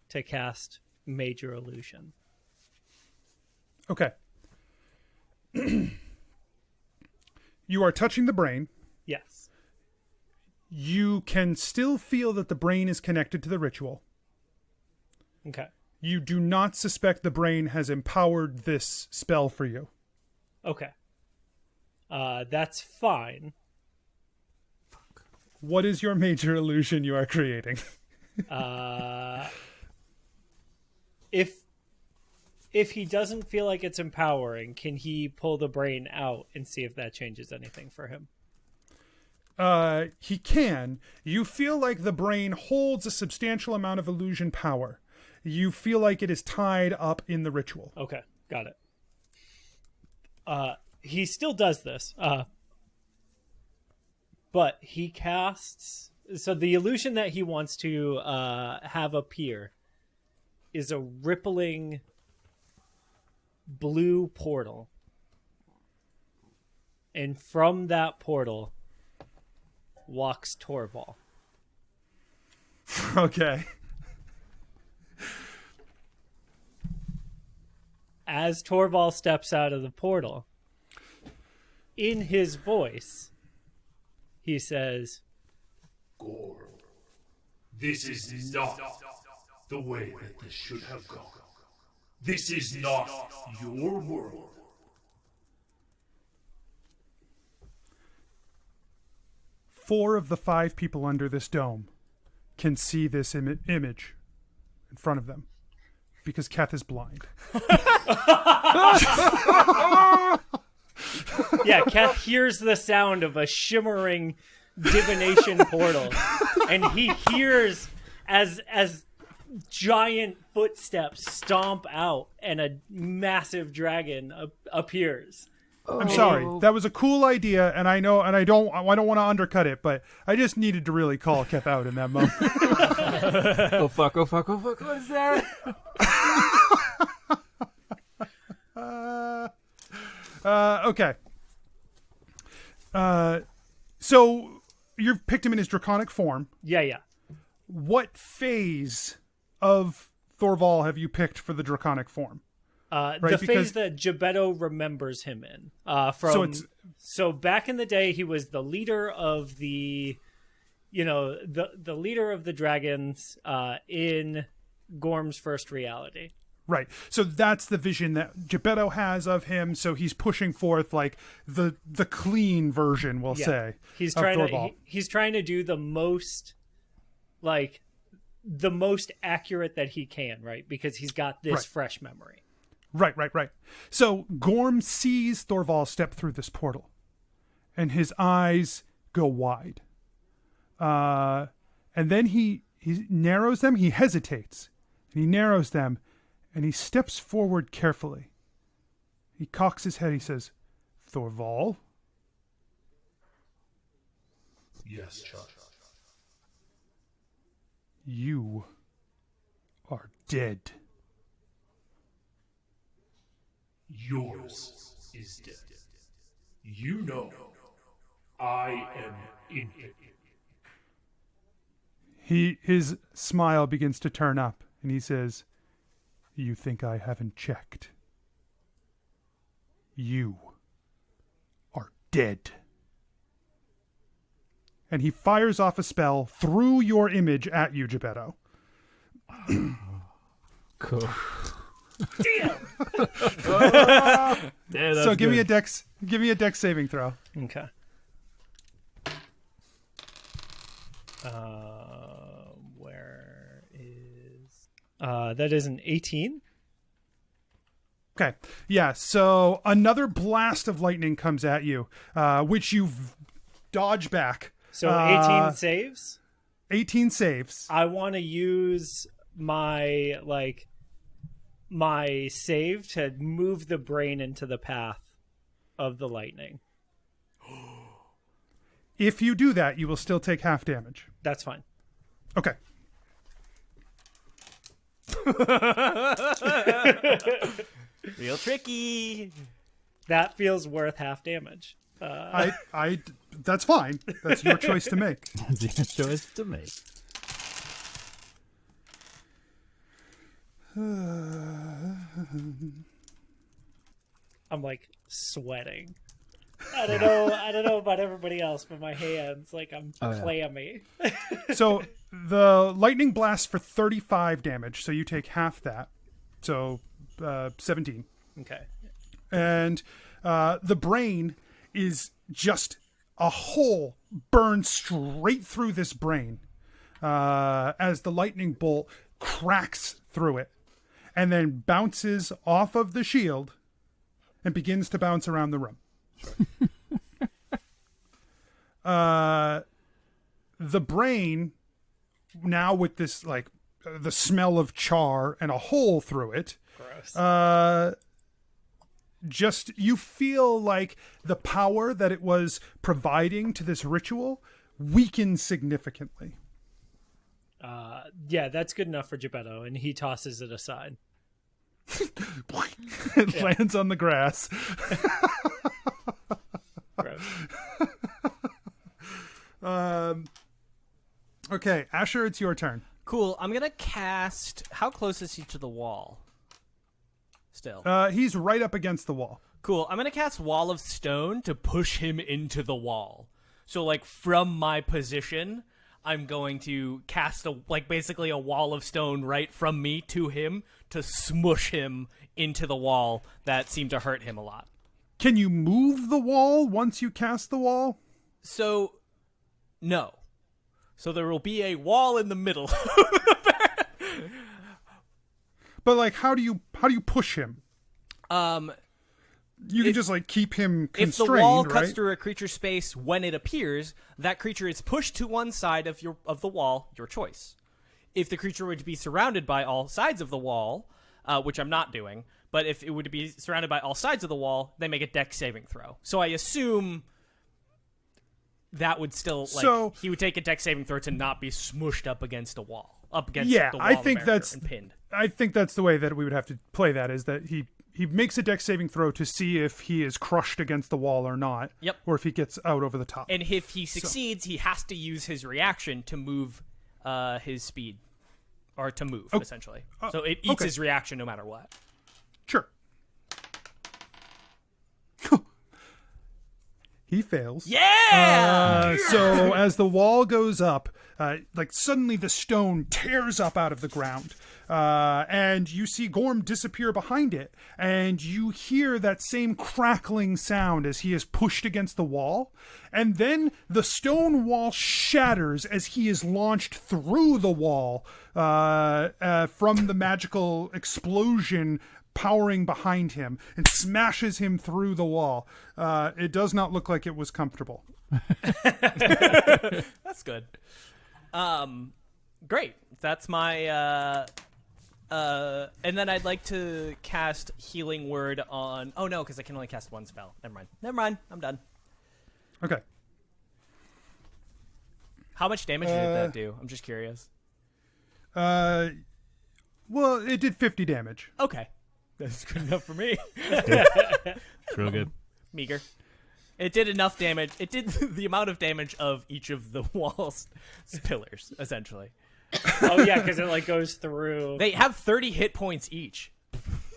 to cast Major Illusion. Okay. You are touching the brain. Yes. You can still feel that the brain is connected to the ritual. Okay. You do not suspect the brain has empowered this spell for you. Okay. That's fine. What is your major illusion you are creating? If he doesn't feel like it's empowering, can he pull the brain out and see if that changes anything for him? He can. You feel like the brain holds a substantial amount of illusion power. You feel like it is tied up in the ritual. Okay, got it. He still does this, but he casts... So the illusion that he wants to have appear is a rippling blue portal. And from that portal walks Torval. Okay. As Torval steps out of the portal, in his voice, he says, Gorm, this is not the way that this should have gone. This is not your world. Four of the 5 people under this dome can see this image in front of them because Keth is blind. yeah, Keth hears the sound of a shimmering divination portal, and he hears as giant footsteps stomp out and a massive dragon appears. I'm sorry. That was a cool idea, and I know, and I don't want to undercut it, but I just needed to really call Keth out in that moment. Oh fuck! What is that? Okay. So you've picked him in his draconic form. Yeah. What phase of Thorval have you picked for the draconic form? The phase that Jebeddo remembers him in. So back in the day, he was the leader of the leader of the dragons in Gorm's first reality. Right. So that's the vision that Jebeddo has of him. So he's pushing forth like the clean version, we'll say. He's of trying Thorval. he's trying to do the most accurate that he can, right? Because he's got this fresh memory. Right. So Gorm sees Thorval step through this portal, and his eyes go wide. And then he narrows them. He hesitates, and he narrows them, and he steps forward carefully. He cocks his head. He says, "Thorval." Yes, child. You are dead. Yours is dead. You know, I am in it. His smile begins to turn up, and he says, "You think I haven't checked? You are dead." And he fires off a spell through your image at you, Jebeddo. Cool. Damn. Yeah, So give me a dex saving throw. Okay. Where is that is an 18? Okay. Yeah, so another blast of lightning comes at you, which you dodge back. So 18 saves? 18 saves. I want to use my save to move the brain into the path of the lightning. If you do that, you will still take half damage. That's fine. Okay. Real tricky. That feels worth half damage. That's fine. That's your choice to make. It's your choice to make. I'm like sweating. I don't know about everybody else, but my hands, I'm clammy. So the lightning blasts for 35 damage, so you take half that. So 17. Okay. And the brain is just a hole burned straight through this brain as the lightning bolt cracks through it and then bounces off of the shield and begins to bounce around the room. The brain, now with this the smell of char and a hole through it, Gross. just you feel like the power that it was providing to this ritual weakens significantly. Yeah, that's good enough for Jebeddo, and he tosses it aside. It lands on the grass. Gross. Okay, Asher, it's your turn. Cool. I'm gonna cast. How close is he to the wall? Still. He's right up against the wall. Cool. I'm gonna cast Wall of Stone to push him into the wall. So like from my position, I'm going to cast basically a wall of stone right from me to him to smush him into the wall that seemed to hurt him a lot. Can you move the wall once you cast the wall? So, no. So there will be a wall in the middle. But like, how do you push him? You can just like keep him constrained, if the wall right? cuts through a creature's space when it appears, that creature is pushed to one side of the wall, your choice. If the creature were to be surrounded by all sides of the wall, which I'm not doing, but if it were to be surrounded by all sides of the wall, they make a dex saving throw. So I assume that would still he would take a dex saving throw to not be smushed up against a wall, the wall I think that's and pinned. I think that's the way that we would have to play that, is that he makes a dex saving throw to see if he is crushed against the wall or not. Yep. Or if he gets out over the top. And if he succeeds, he has to use his reaction to move his speed, or to move, essentially. So it eats his reaction no matter what. Sure. He fails. Yeah! So as the wall goes up, suddenly the stone tears up out of the ground. And you see Gorm disappear behind it. And you hear that same crackling sound as he is pushed against the wall. And then the stone wall shatters as he is launched through the wall from the magical explosion powering behind him, and smashes him through the wall. It does not look like it was comfortable. That's good. Great. That's my and then I'd like to cast Healing Word on... Oh, no, because I can only cast one spell. Never mind. I'm done. Okay. How much damage did that do? I'm just curious. Well, it did 50 damage. Okay. That's good enough for me. It's real good. Meager. It did enough damage. It did the amount of damage of each of the wall's pillars, essentially. Oh, yeah, because it goes through. They have 30 hit points each.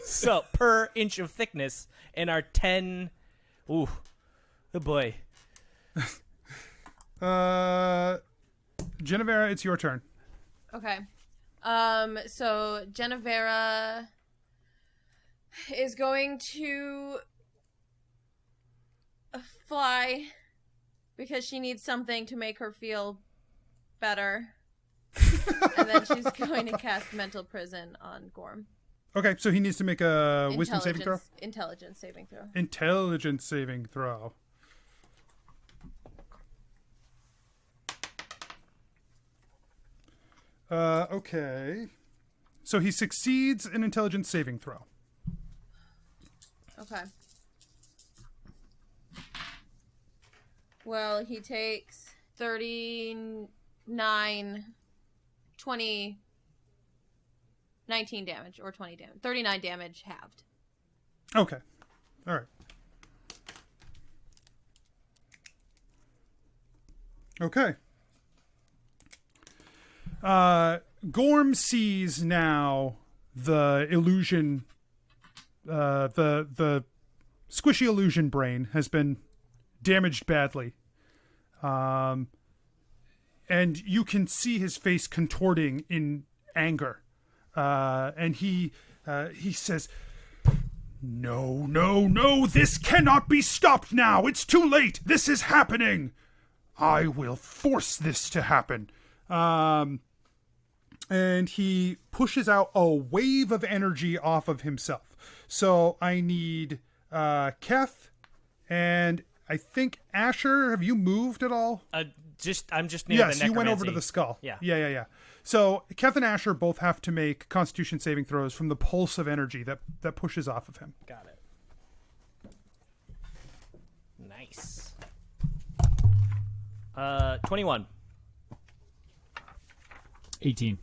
So, per inch of thickness, and are 10... Ooh. Oh, boy. Jennuvera, it's your turn. Okay. So Jennuvera is going to fly because she needs something to make her feel better. And then she's going to cast Mental Prison on Gorm. Okay, so he needs to make a wisdom saving throw? Intelligence saving throw. Intelligence saving throw. Okay. So he succeeds an intelligence saving throw. Okay. Well, he takes 19 damage, or 20 damage. 39 damage halved. Okay. All right. Okay. Gorm sees now the illusion, the squishy illusion brain has been damaged badly. And you can see his face contorting in anger. And he says, No, this cannot be stopped now. It's too late. This is happening. I will force this to happen. And he pushes out a wave of energy off of himself. So I need Keth, and I think Asher. Have you moved at all? I'm just near the necromancy. Yes, you went over to the skull. Yeah. So Keth and Asher both have to make Constitution saving throws from the pulse of energy that pushes off of him. Got it. Nice. 21. 18.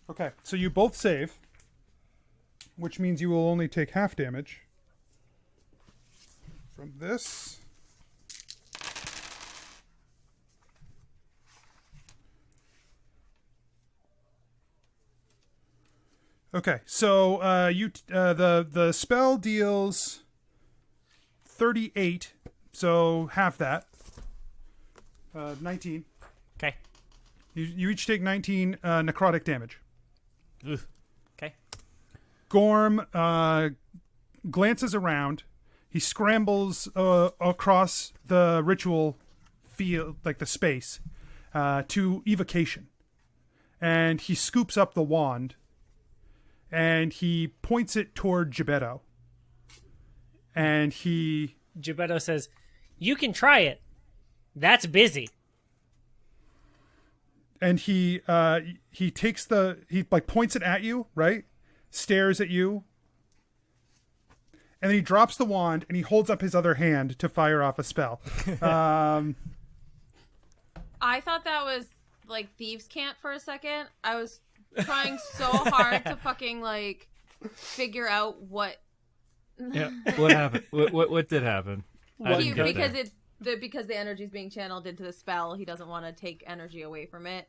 Okay, so you both save, which means you will only take half damage from this. Okay, so the spell deals 38, so half that. 19. Okay. You each take 19 necrotic damage. Okay. Gorm glances around. He scrambles across the ritual field, like the space, to evocation. And he scoops up the wand, and he points it toward Jebeddo. And Jebeddo says, "You can try it. That's busy." And he takes he points it at you, right? Stares at you. And then he drops the wand and he holds up his other hand to fire off a spell. I thought that was like thieves' cant for a second. I was trying so hard to fucking like figure out what. Yeah. What happened? What did happen? Because the energy is being channeled into the spell, he doesn't want to take energy away from it.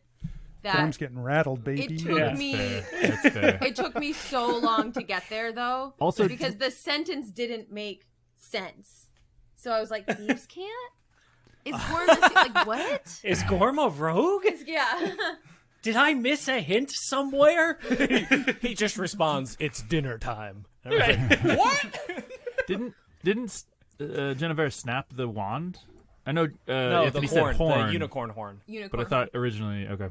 Gorm's getting rattled, baby. It took me. That's fair. It took me so long to get there, though. Also, because the sentence didn't make sense. So I was like, "Thieves can't." Is Gorm like what? Is Gorm a rogue? Yeah. Did I miss a hint somewhere? He just responds, "It's dinner time." Right. What? Didn't Jennuvera snap the wand? I know. No, the Anthony horn, said horn, the unicorn horn. But I thought originally, okay.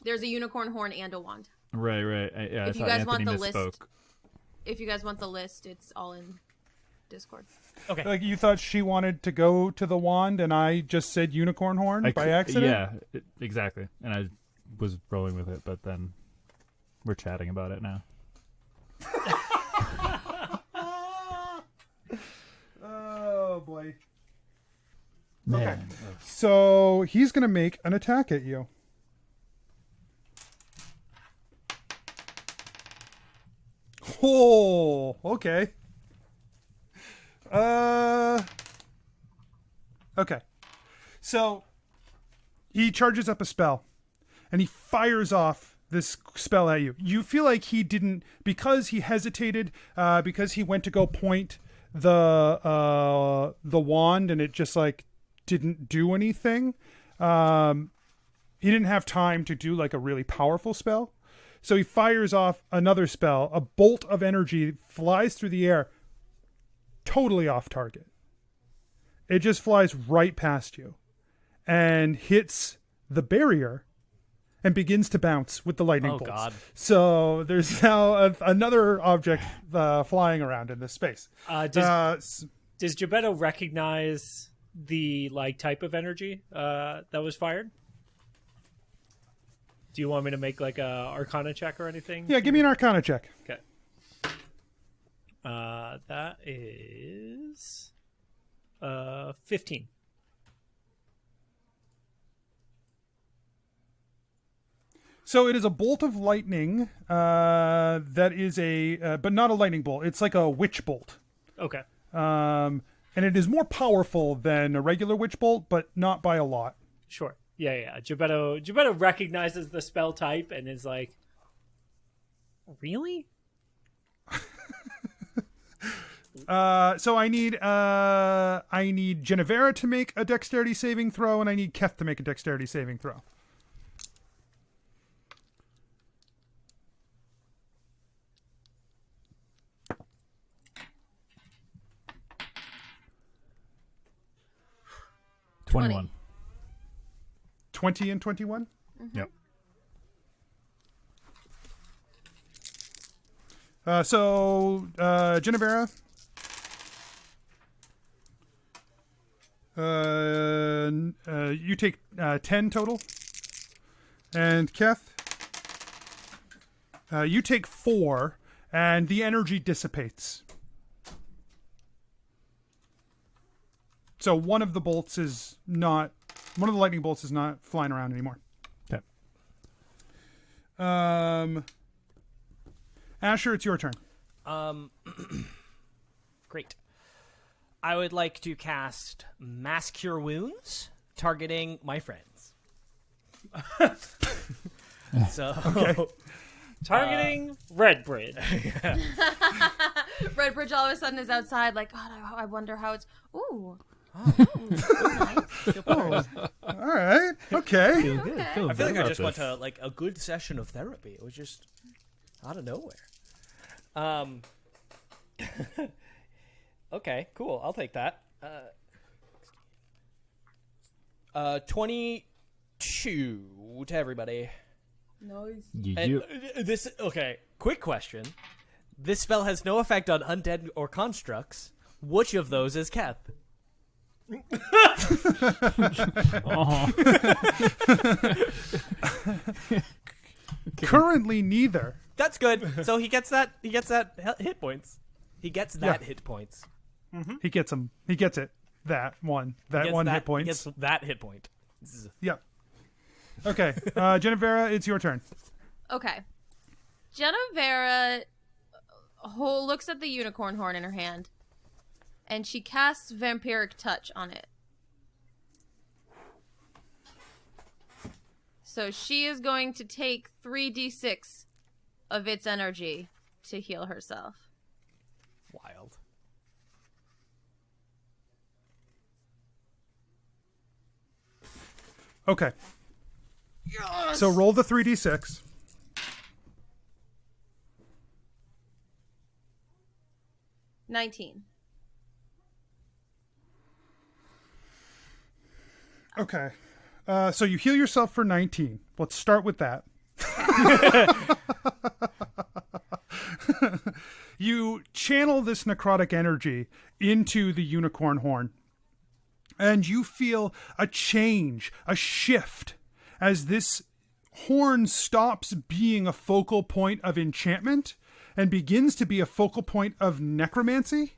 There's a unicorn horn and a wand. Right. I If you thought guys Anthony want the misspoke. list, if you guys want the list, it's all in Discord. Okay. Like you thought she wanted to go to the wand, and I just said unicorn horn by accident? Yeah, exactly. And I was rolling with it, but then we're chatting about it now. Oh, boy. Man. Okay. So he's going to make an attack at you. Oh, okay. Okay. So he charges up a spell and he fires off this spell at you. You feel like he didn't, because he hesitated, because he went to go point the wand and it just like didn't do anything. He didn't have time to do like a really powerful spell. So he fires off another spell. A bolt of energy flies through the air, totally off target. It just flies right past you and hits the barrier and begins to bounce with the lightning bolts. God. So there's now another object flying around in this space. Does Jebeddo recognize the like type of energy that was fired? Do you want me to make like a Arcana check or anything? Yeah, give me an Arcana check. Okay. That is 15. So it is a bolt of lightning that is but not a lightning bolt. It's like a witch bolt. Okay. And it is more powerful than a regular witch bolt, but not by a lot. Sure. Yeah. Jebeddo recognizes the spell type and is like, really? So I need Jennuvera to make a dexterity saving throw, and I need Keth to make a dexterity saving throw. $20. 21. 20 and 21? Mm-hmm. Yep. So Jennuvera, you take 10 total, and Keth, you take 4, and the energy dissipates. So one of the lightning bolts is not flying around anymore. Okay. Asher, it's your turn. Great. I would like to cast Mass Cure Wounds, targeting my friends. So, Targeting Redbridge. Redbridge all of a sudden is outside, like, God, I wonder how it's. Ooh. All right. Okay. Feel good. Okay. Feel I feel like good I just about went this. to like a good session of therapy. It was just out of nowhere. Okay, cool. I'll take that. 22 to everybody. Nice. And this okay. Quick question: this spell has no effect on undead or constructs. Which of those is Keth? Currently, neither. That's good. So he gets that. He gets that hit points. He gets that hit points. He gets them. He gets it. That one. That Gets one that, hit points. Gets that hit point. Yep. Okay. Jennuvera, it's your turn. Okay. Jennuvera looks at the unicorn horn in her hand, and she casts Vampiric Touch on it. So she is going to take 3d6 of its energy to heal herself. Wild. Okay. Yes! So roll the 3d6. $19. Okay. So you heal yourself for 19. Let's start with that. You channel this necrotic energy into the unicorn horn, and you feel a change, a shift, as this horn stops being a focal point of enchantment and begins to be a focal point of necromancy.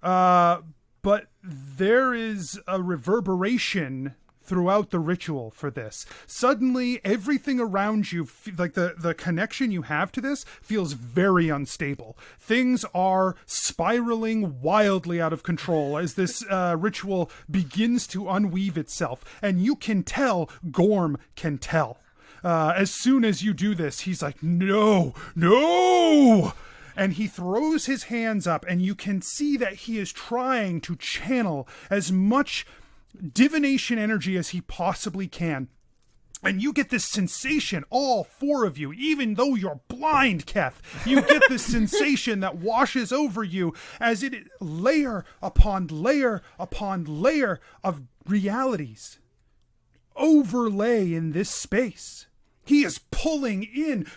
But there is a reverberation throughout the ritual for this. Suddenly, everything around you, like the connection you have to this, feels very unstable. Things are spiraling wildly out of control as this ritual begins to unweave itself. And you can tell, Gorm can tell. As soon as you do this, he's like, no! And he throws his hands up, and you can see that he is trying to channel as much divination energy as he possibly can. And you get this sensation, all four of you, even though you're blind, Keth, you get this sensation that washes over you as it layer upon layer upon layer of realities overlay in this space. He is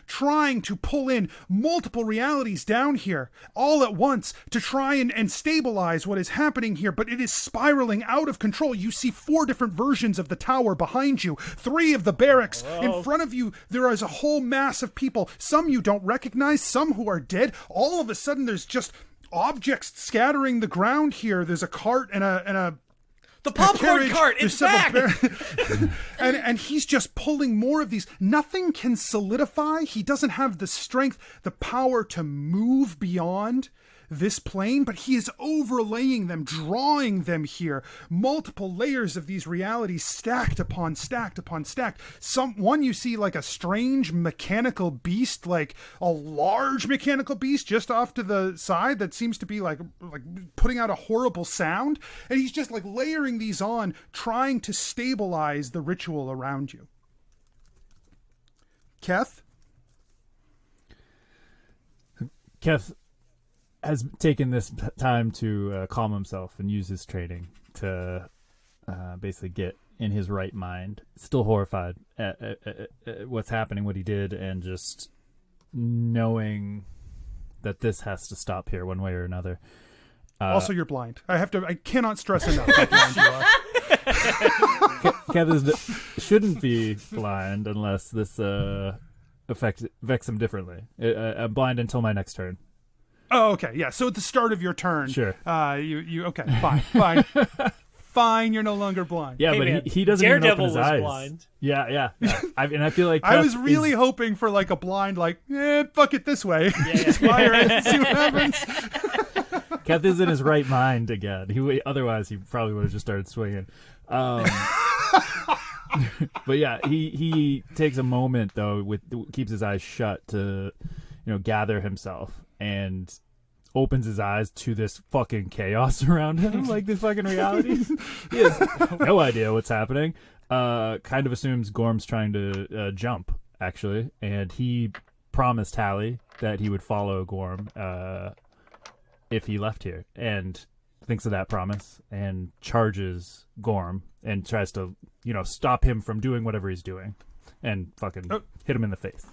trying to pull in multiple realities down here all at once to try and stabilize what is happening here, but it is spiraling out of control. You see 4 different versions of the tower behind you, 3 of the barracks. In front of you, there is a whole mass of people, some you don't recognize, some who are dead. All of a sudden, there's just objects scattering the ground here. There's a cart and a the popcorn cart, it's back! and he's just pulling more of these. Nothing can solidify. He doesn't have the strength, the power to move beyond this plane, but he is overlaying them, drawing them here. Multiple layers of these realities stacked upon stacked upon stacked. One you see like a strange mechanical beast, like a large mechanical beast just off to the side that seems to be like putting out a horrible sound. And he's just like layering these on, trying to stabilize the ritual around you. Keth has taken this time to calm himself and use his training to basically get in his right mind. Still horrified at what's happening, what he did, and just knowing that this has to stop here one way or another. Also, you're blind. I cannot stress enough how blind you are. Keth shouldn't be blind unless this affects him differently. I'm blind until my next turn. Oh, okay, yeah. So at the start of your turn, sure. Okay, fine. You're no longer blind. Yeah, hey, but man, he doesn't Daredevil even open his eyes. blind. Yeah. And I feel like I was really hoping for like a blind, like, fuck it this way. Just fire it and see what happens. Keth is in his right mind again. Otherwise, he probably would have just started swinging. But yeah, he takes a moment though, keeps his eyes shut to, gather himself and opens his eyes to this fucking chaos around him, like this fucking reality. He has no idea what's happening. Kind of assumes Gorm's trying to jump, actually, and he promised Hallie that he would follow Gorm if he left here, and thinks of that promise and charges Gorm and tries to, stop him from doing whatever he's doing and fucking hit him in the face.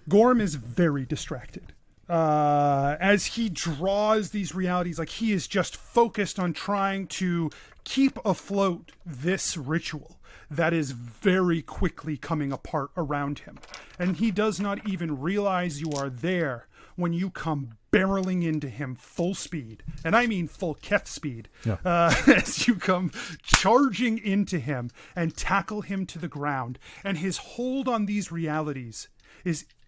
Gorm is very distracted. As he draws these realities, like he is just focused on trying to keep afloat this ritual that is very quickly coming apart around him. And he does not even realize you are there when you come barreling into him full speed. And I mean full Keth speed. Yeah. As you come charging into him and tackle him to the ground. And his hold on these realities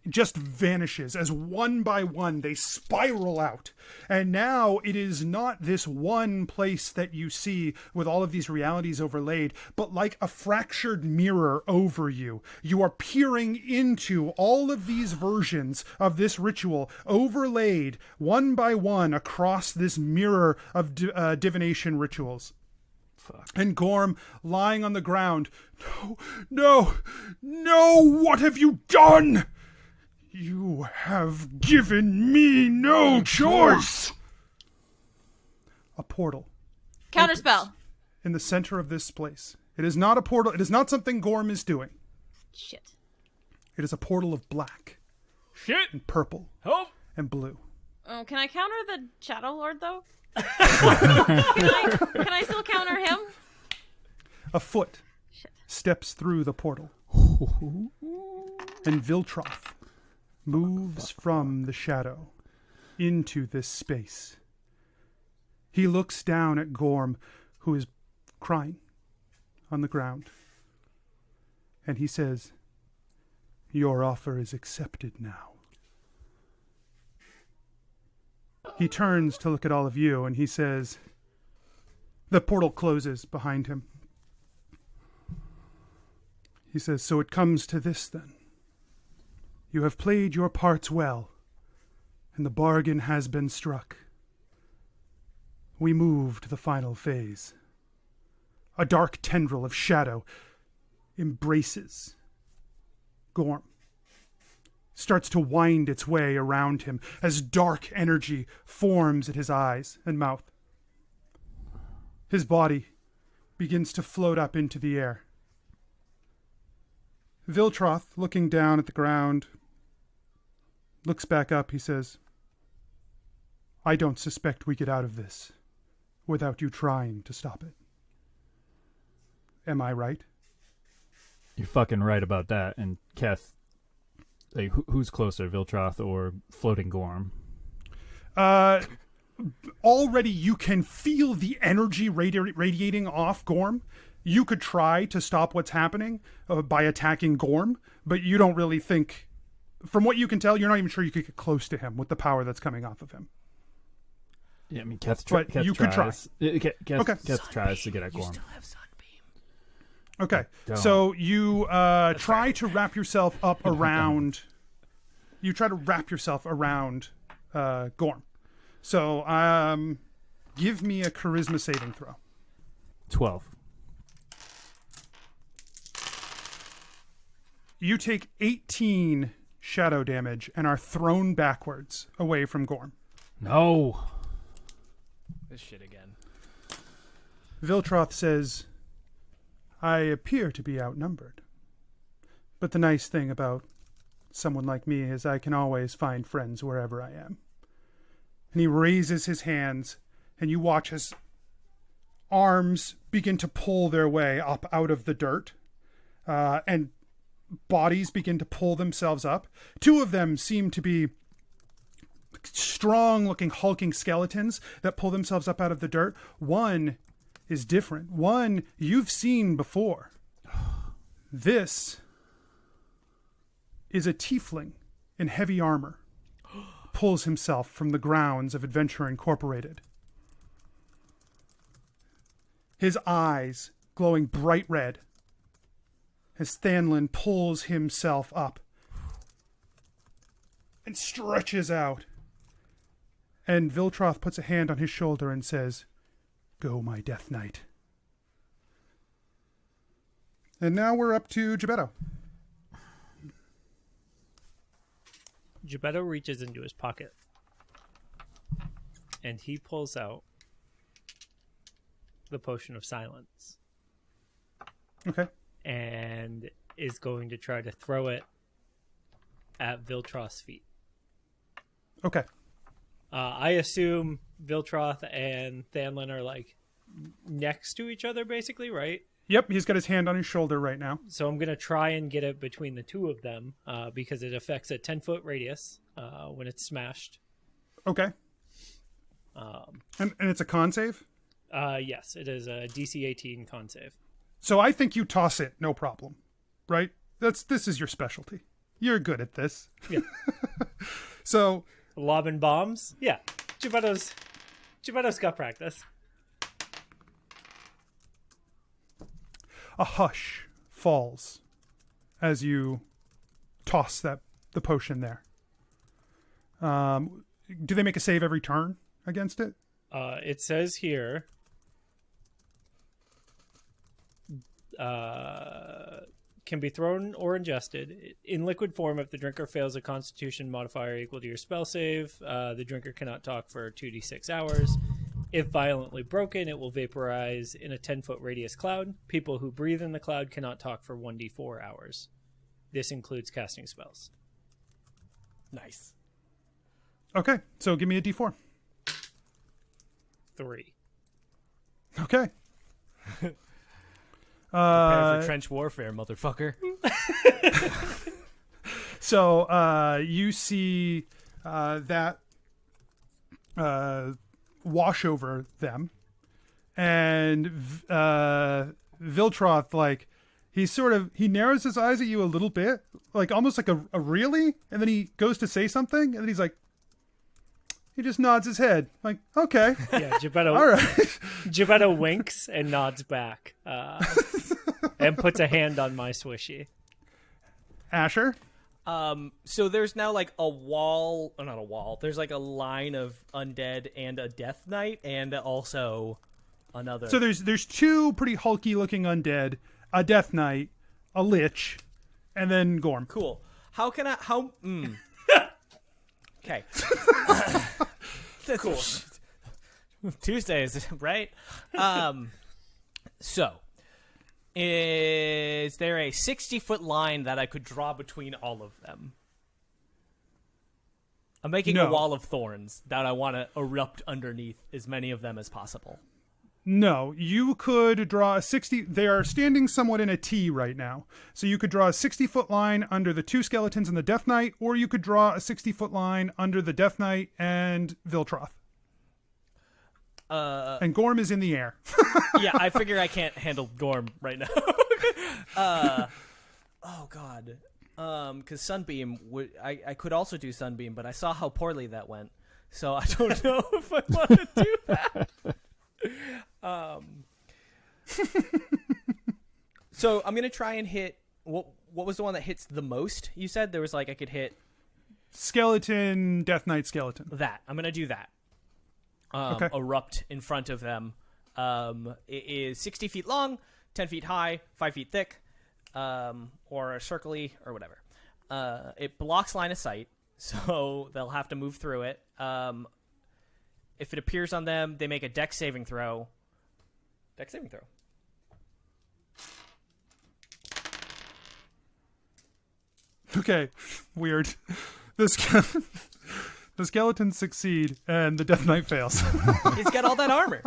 just vanishes as one by one they spiral out. And now it is not this one place that you see with all of these realities overlaid, but like a fractured mirror over you. You are peering into all of these versions of this ritual overlaid one by one across this mirror of divination rituals. Fuck. And Gorm lying on the ground. No, what have you done? You have given me no choice. A portal. Counterspell. In the center of this place. It is not a portal. It is not something Gorm is doing. Shit. It is a portal of black. Shit. And purple. Oh. And blue. Oh, can I counter the Shadow Lord, though? Can I still counter him? A foot steps through the portal. And Viltroth moves from the shadow into this space. He looks down at Gorm, who is crying on the ground. And he says, "Your offer is accepted now." He turns to look at all of you, and he says, the portal closes behind him. He says, "So it comes to this, then. You have played your parts well, and the bargain has been struck. We move to the final phase. A dark tendril of shadow embraces Gorm, starts to wind its way around him as dark energy forms at his eyes and mouth. His body begins to float up into the air. Viltroth, looking down at the ground, looks back up. He says, "I don't suspect we get out of this without you trying to stop it. Am I right?" You're fucking right about that. And Keth, like, who's closer, Viltroth or floating Gorm? Already you can feel the energy radiating off Gorm. You could try to stop what's happening by attacking Gorm, but you don't really think, from what you can tell, you're not even sure you could get close to him with the power that's coming off of him. Yeah, I mean, Keth you could try. Keth tries to get at Gorm. Okay, so you try to wrap yourself up around. You try to wrap yourself around Gorm. So give me a charisma saving throw. 12. You take 18 shadow damage and are thrown backwards away from Gorm. No. This shit again. Viltroth says, "I appear to be outnumbered. But the nice thing about someone like me is I can always find friends wherever I am." And he raises his hands, and you watch his arms begin to pull their way up out of the dirt, and bodies begin to pull themselves up. Two of them seem to be strong-looking, hulking skeletons that pull themselves up out of the dirt. One is different. One you've seen before. This is a tiefling in heavy armor. Pulls himself from the grounds of Adventure Incorporated. His eyes glowing bright red, as Thanlin pulls himself up and stretches out. And Viltroth puts a hand on his shoulder and says, "Go, my Death Knight." And now we're up to Jebeddo. Jebeddo reaches into his pocket and he pulls out the potion of silence. Okay. And is going to try to throw it at Viltroth's feet. Okay. I assume Viltroth and Thanlin are like next to each other, basically, right? Yep, he's got his hand on his shoulder right now. So I'm going to try and get it between the two of them because it affects a 10-foot radius when it's smashed. Okay. And it's a con save? Yes, it is a DC 18 con save. So I think you toss it, no problem. Right? This is your specialty. You're good at this. Yeah. So... Lobbing bombs? Yeah. Jebeddo's got practice. A hush falls as you toss the potion there. Do they make a save every turn against it? It says here, can be thrown or ingested in liquid form if the drinker fails a Constitution modifier equal to your spell save. The drinker cannot talk for 2d6 hours. If violently broken, it will vaporize in a 10-foot radius cloud. People who breathe in the cloud cannot talk for 1d4 hours. This includes casting spells. Nice. Okay, so give me a d4. 3. Okay. Prepare for trench warfare, motherfucker. So you see that wash over them, and Viltroth, like, he narrows his eyes at you a little bit, like almost like a really, and then he goes to say something, and then he's like, he just nods his head, like, okay. Yeah, Jebeddo. All right. Jebeddo winks and nods back, and puts a hand on my swishy. Asher? So there's now like a wall, not a wall. There's like a line of undead and a death knight, and also another. So there's two pretty hulky looking undead, a death knight, a lich, and then Gorm. Cool. How can I? Okay. Cool. Tuesdays, right? So, is there a 60-foot line that I could draw between all of them? I'm making a wall of thorns that I want to erupt underneath as many of them as possible. No, you could draw a 60... They are standing somewhat in a T right now. So you could draw a 60-foot line under the two skeletons and the Death Knight, or you could draw a 60-foot line under the Death Knight and Viltroth. And Gorm is in the air. Yeah, I figure I can't handle Gorm right now. Oh, God. Because Sunbeam, I could also do Sunbeam, but I saw how poorly that went. So I don't know if I want to do that. So I'm gonna try and hit what was the one that hits the most? You said there was like I could hit Skeleton, Death Knight, Skeleton. that. I'm gonna do that. Okay. Erupt in front of them. It is 60 feet long, 10 feet high, 5 feet thick, or circly or whatever. It blocks line of sight, so they'll have to move through it. If it appears on them, they make a dex saving throw. Dex saving throw. Okay, weird. The skeletons succeed, and the Death Knight fails. He's got all that armor.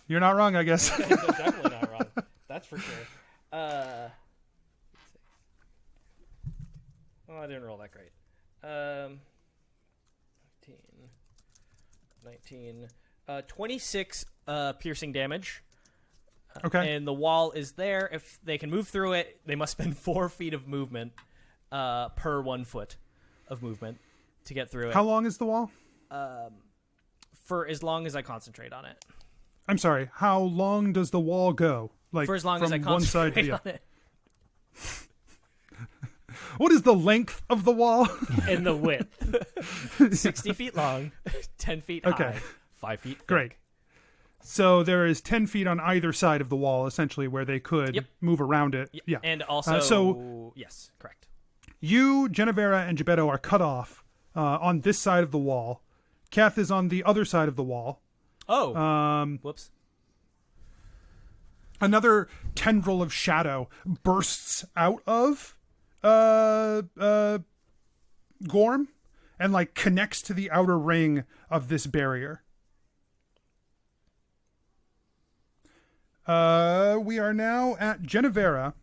You're not wrong, I guess. Definitely not wrong. That's for sure. Oh, I didn't roll that great. 19, 26 piercing damage. Okay. And the wall is there. If they can move through it, they must spend 4 feet of movement per 1 foot of movement to get through it. How long is the wall? For as long as I concentrate on it. I'm sorry. How long does the wall go? Like For as long from as I one side to concentrate the on other. it. What is the length of the wall? In the width. 60 feet long, 10 feet Okay. high, 5 feet thick. Great. So there is 10 feet on either side of the wall, essentially, where they could Yep. move around it. Yeah. And also, so yes, correct. you, Jennuvera, and Jebeddo are cut off on this side of the wall. Keth is on the other side of the wall. Oh, whoops. Another tendril of shadow bursts out of Gorm and like connects to the outer ring of this barrier. We are now at Jennuvera.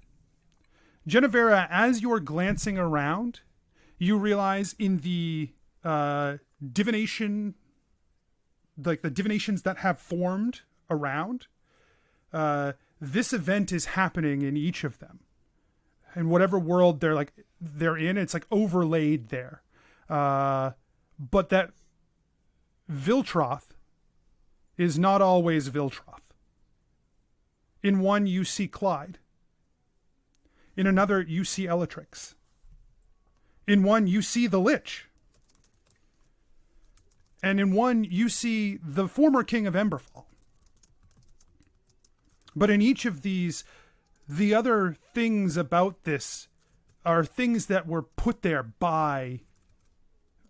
Jennuvera, as you're glancing around, you realize in the divination, like the divinations that have formed around, this event is happening in each of them. And whatever world they're in, it's like overlaid there. But that Viltroth is not always Viltroth. In one, you see Clyde. In another, you see Ellatrix. In one, you see the Lich. And in one, you see the former king of Emberfall. But in each of these, the other things about this are things that were put there by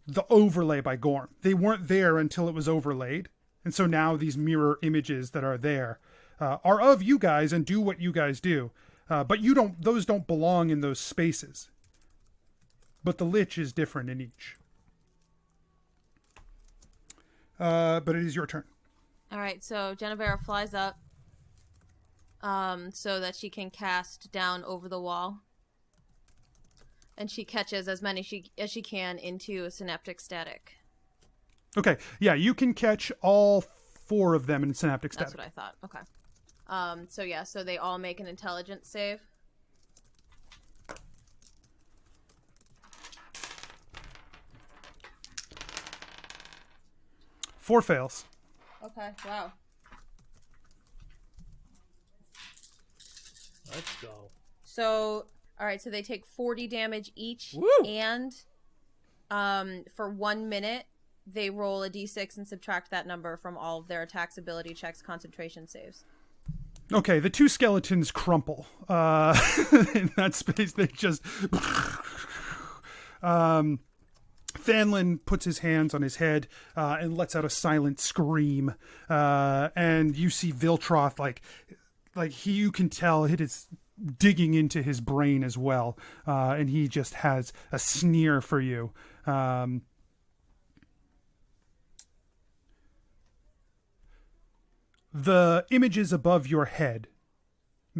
the overlay by Gorm. They weren't there until it was overlaid. And so now these mirror images that are there are of you guys and do what you guys do. But those don't belong in those spaces. But the Lich is different in each. But it is your turn. All right, so Jennuvera flies up so that she can cast down over the wall. And she catches as many as she can into a synaptic static. Okay, yeah, you can catch all 4 of them in synaptic static. That's what I thought. Okay. So they all make an intelligence save. Four fails. Okay, wow. Let's go. So, all right, so they take 40 damage each. Woo! And for 1 minute, they roll a d6 and subtract that number from all of their attacks, ability checks, concentration saves. Okay, the 2 skeletons crumple. In that space, they just... Fanlin puts his hands on his head and lets out a silent scream. And you see Viltroth, you can tell it is digging into his brain as well. And he just has a sneer for you. The images above your head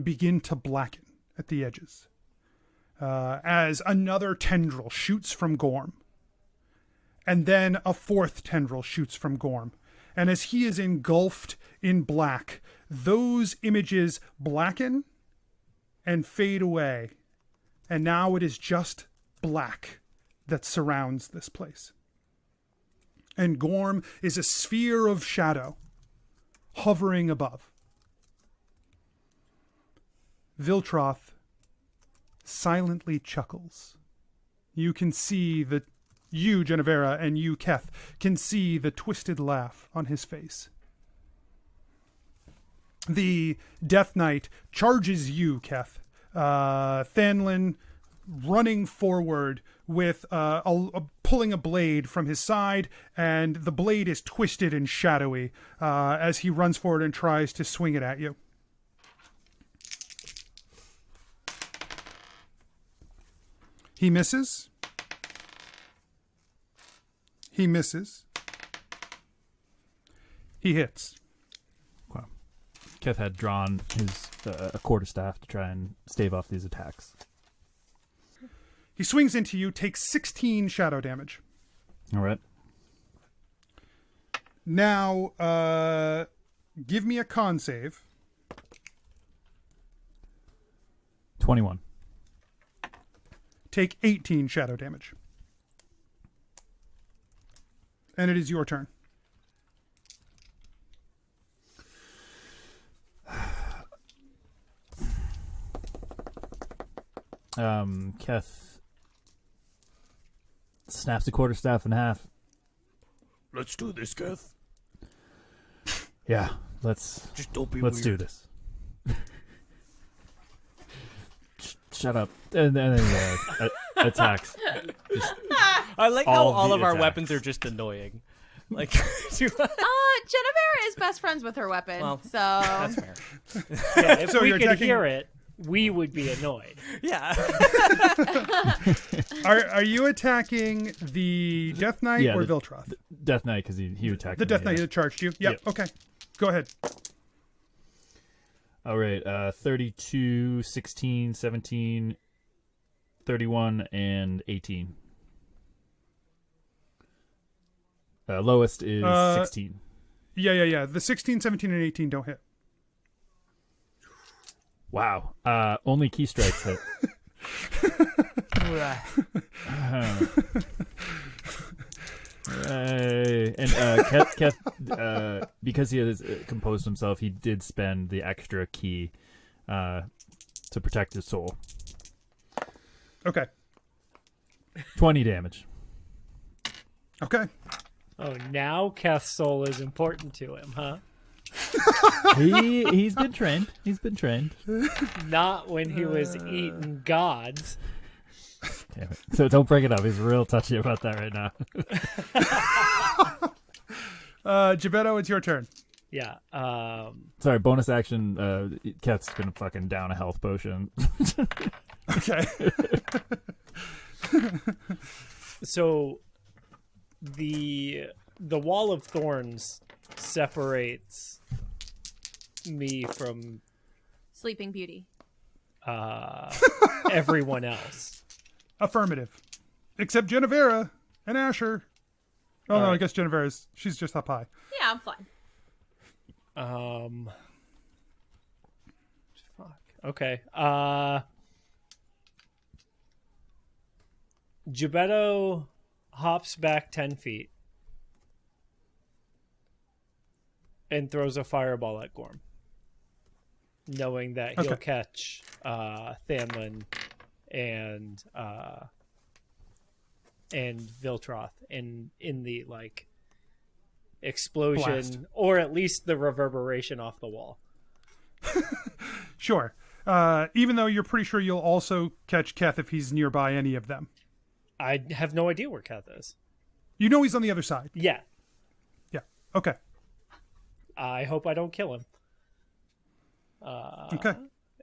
begin to blacken at the edges as another tendril shoots from Gorm. And then a 4th tendril shoots from Gorm. And as he is engulfed in black, those images blacken and fade away. And now it is just black that surrounds this place. And Gorm is a sphere of shadow hovering above. Viltroth silently chuckles. You can see you, Jennuvera, and you, Keth, can see the twisted laugh on his face. The Death Knight charges you, Keth. Fanlin running forward with pulling a blade from his side, and the blade is twisted and shadowy as he runs forward and tries to swing it at you. He misses. He misses. He hits. Wow. Keth had drawn his a quarterstaff to try and stave off these attacks. He swings into you, takes 16 shadow damage. All right. Now, give me a con save. 21. Take 18 shadow damage. And it is your turn. Keth snaps the quarterstaff in half. Let's do this, Keth. Yeah, let's Just don't be let's do weird. this. Shut up. And then attacks. I like how All all the of our attacks. weapons are just annoying. Like, Genevera is best friends with her weapon, Well, so that's fair. Yeah, if So we you're could attacking- hear it, we would be annoyed. Yeah. Are you attacking the Death Knight Yeah, or the- Viltroth? Death Knight, because he attacked The me, Death yeah. Knight that charged you. Yep. Yep. Okay. Go ahead. All right, 32, 16, 17, 31, and 18. Lowest is 16. Yeah. The 16, 17, and 18 don't hit. Wow. Only key strikes hit. And Keth, because he has composed himself, he did spend the extra key to protect his soul. Okay. 20 damage. Okay. Oh, now Keth's soul is important to him, huh? He's been trained. He's been trained. Not when he was eating gods. Damn it. So don't bring it up. He's real touchy about that right now. Gebeddo, it's your turn. Yeah. Sorry, bonus action. Keth's gonna fucking down a health potion. Okay. So the wall of thorns separates me from Sleeping Beauty. everyone else. Affirmative. Except Genevera and Asher. Oh, no, I right. guess Genevera's, she's just up high. Yeah, I'm fine. Fuck. Okay. Gebeddo hops back 10 feet and throws a fireball at Gorm, knowing that he'll Okay. catch Thanlin and Viltroth in the like explosion Blast. or at least the reverberation off the wall. Sure. Even though you're pretty sure you'll also catch Keth if he's nearby any of them. I have no idea where Keth is. You know he's on the other side. Yeah. Yeah. Okay. I hope I don't kill him. Okay.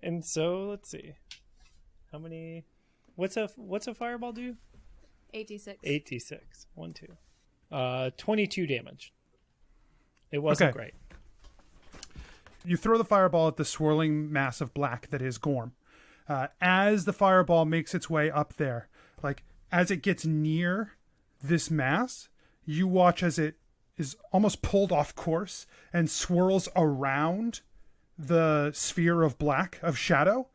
And so let's see. How many what's a fireball do? 86. 86. 1, 2. 22 damage. It wasn't Okay. great. You throw the fireball at the swirling mass of black that is Gorm. As the fireball makes its way up there, like as it gets near this mass, you watch as it is almost pulled off course and swirls around the sphere of black, of shadow.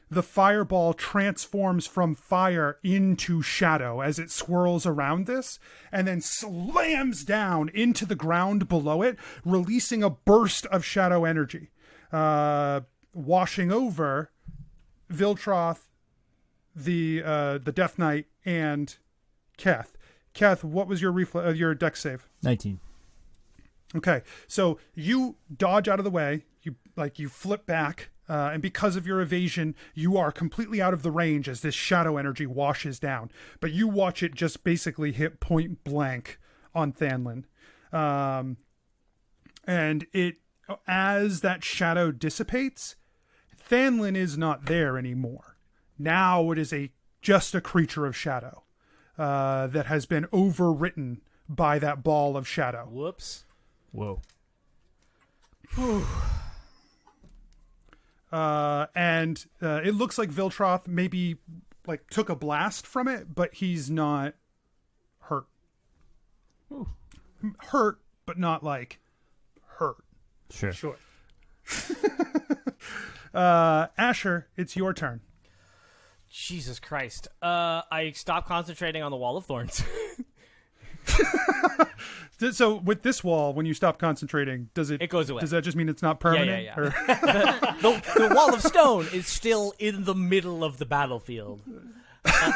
The fireball transforms from fire into shadow as it swirls around this and then slams down into the ground below it, releasing a burst of shadow energy, washing over Viltroth, the Death Knight, and Keth. Keth, what was your dex save? 19. Okay, so you dodge out of the way. You flip back, and because of your evasion, you are completely out of the range as this shadow energy washes down. But you watch it just basically hit point blank on Thanlin, and as that shadow dissipates, Thanlin is not there anymore. Now it is just a creature of shadow that has been overwritten by that ball of shadow. Whoops. Whoa. And it looks like Viltroth maybe like took a blast from it, but he's not hurt. Ooh. Hurt, but not like hurt. Sure. Sure. Asher, it's your turn. Jesus Christ. I stopped concentrating on the Wall of Thorns. So with this wall, when you stop concentrating, It goes away. Does that just mean it's not permanent? Yeah. Or- The wall of stone is still in the middle of the battlefield.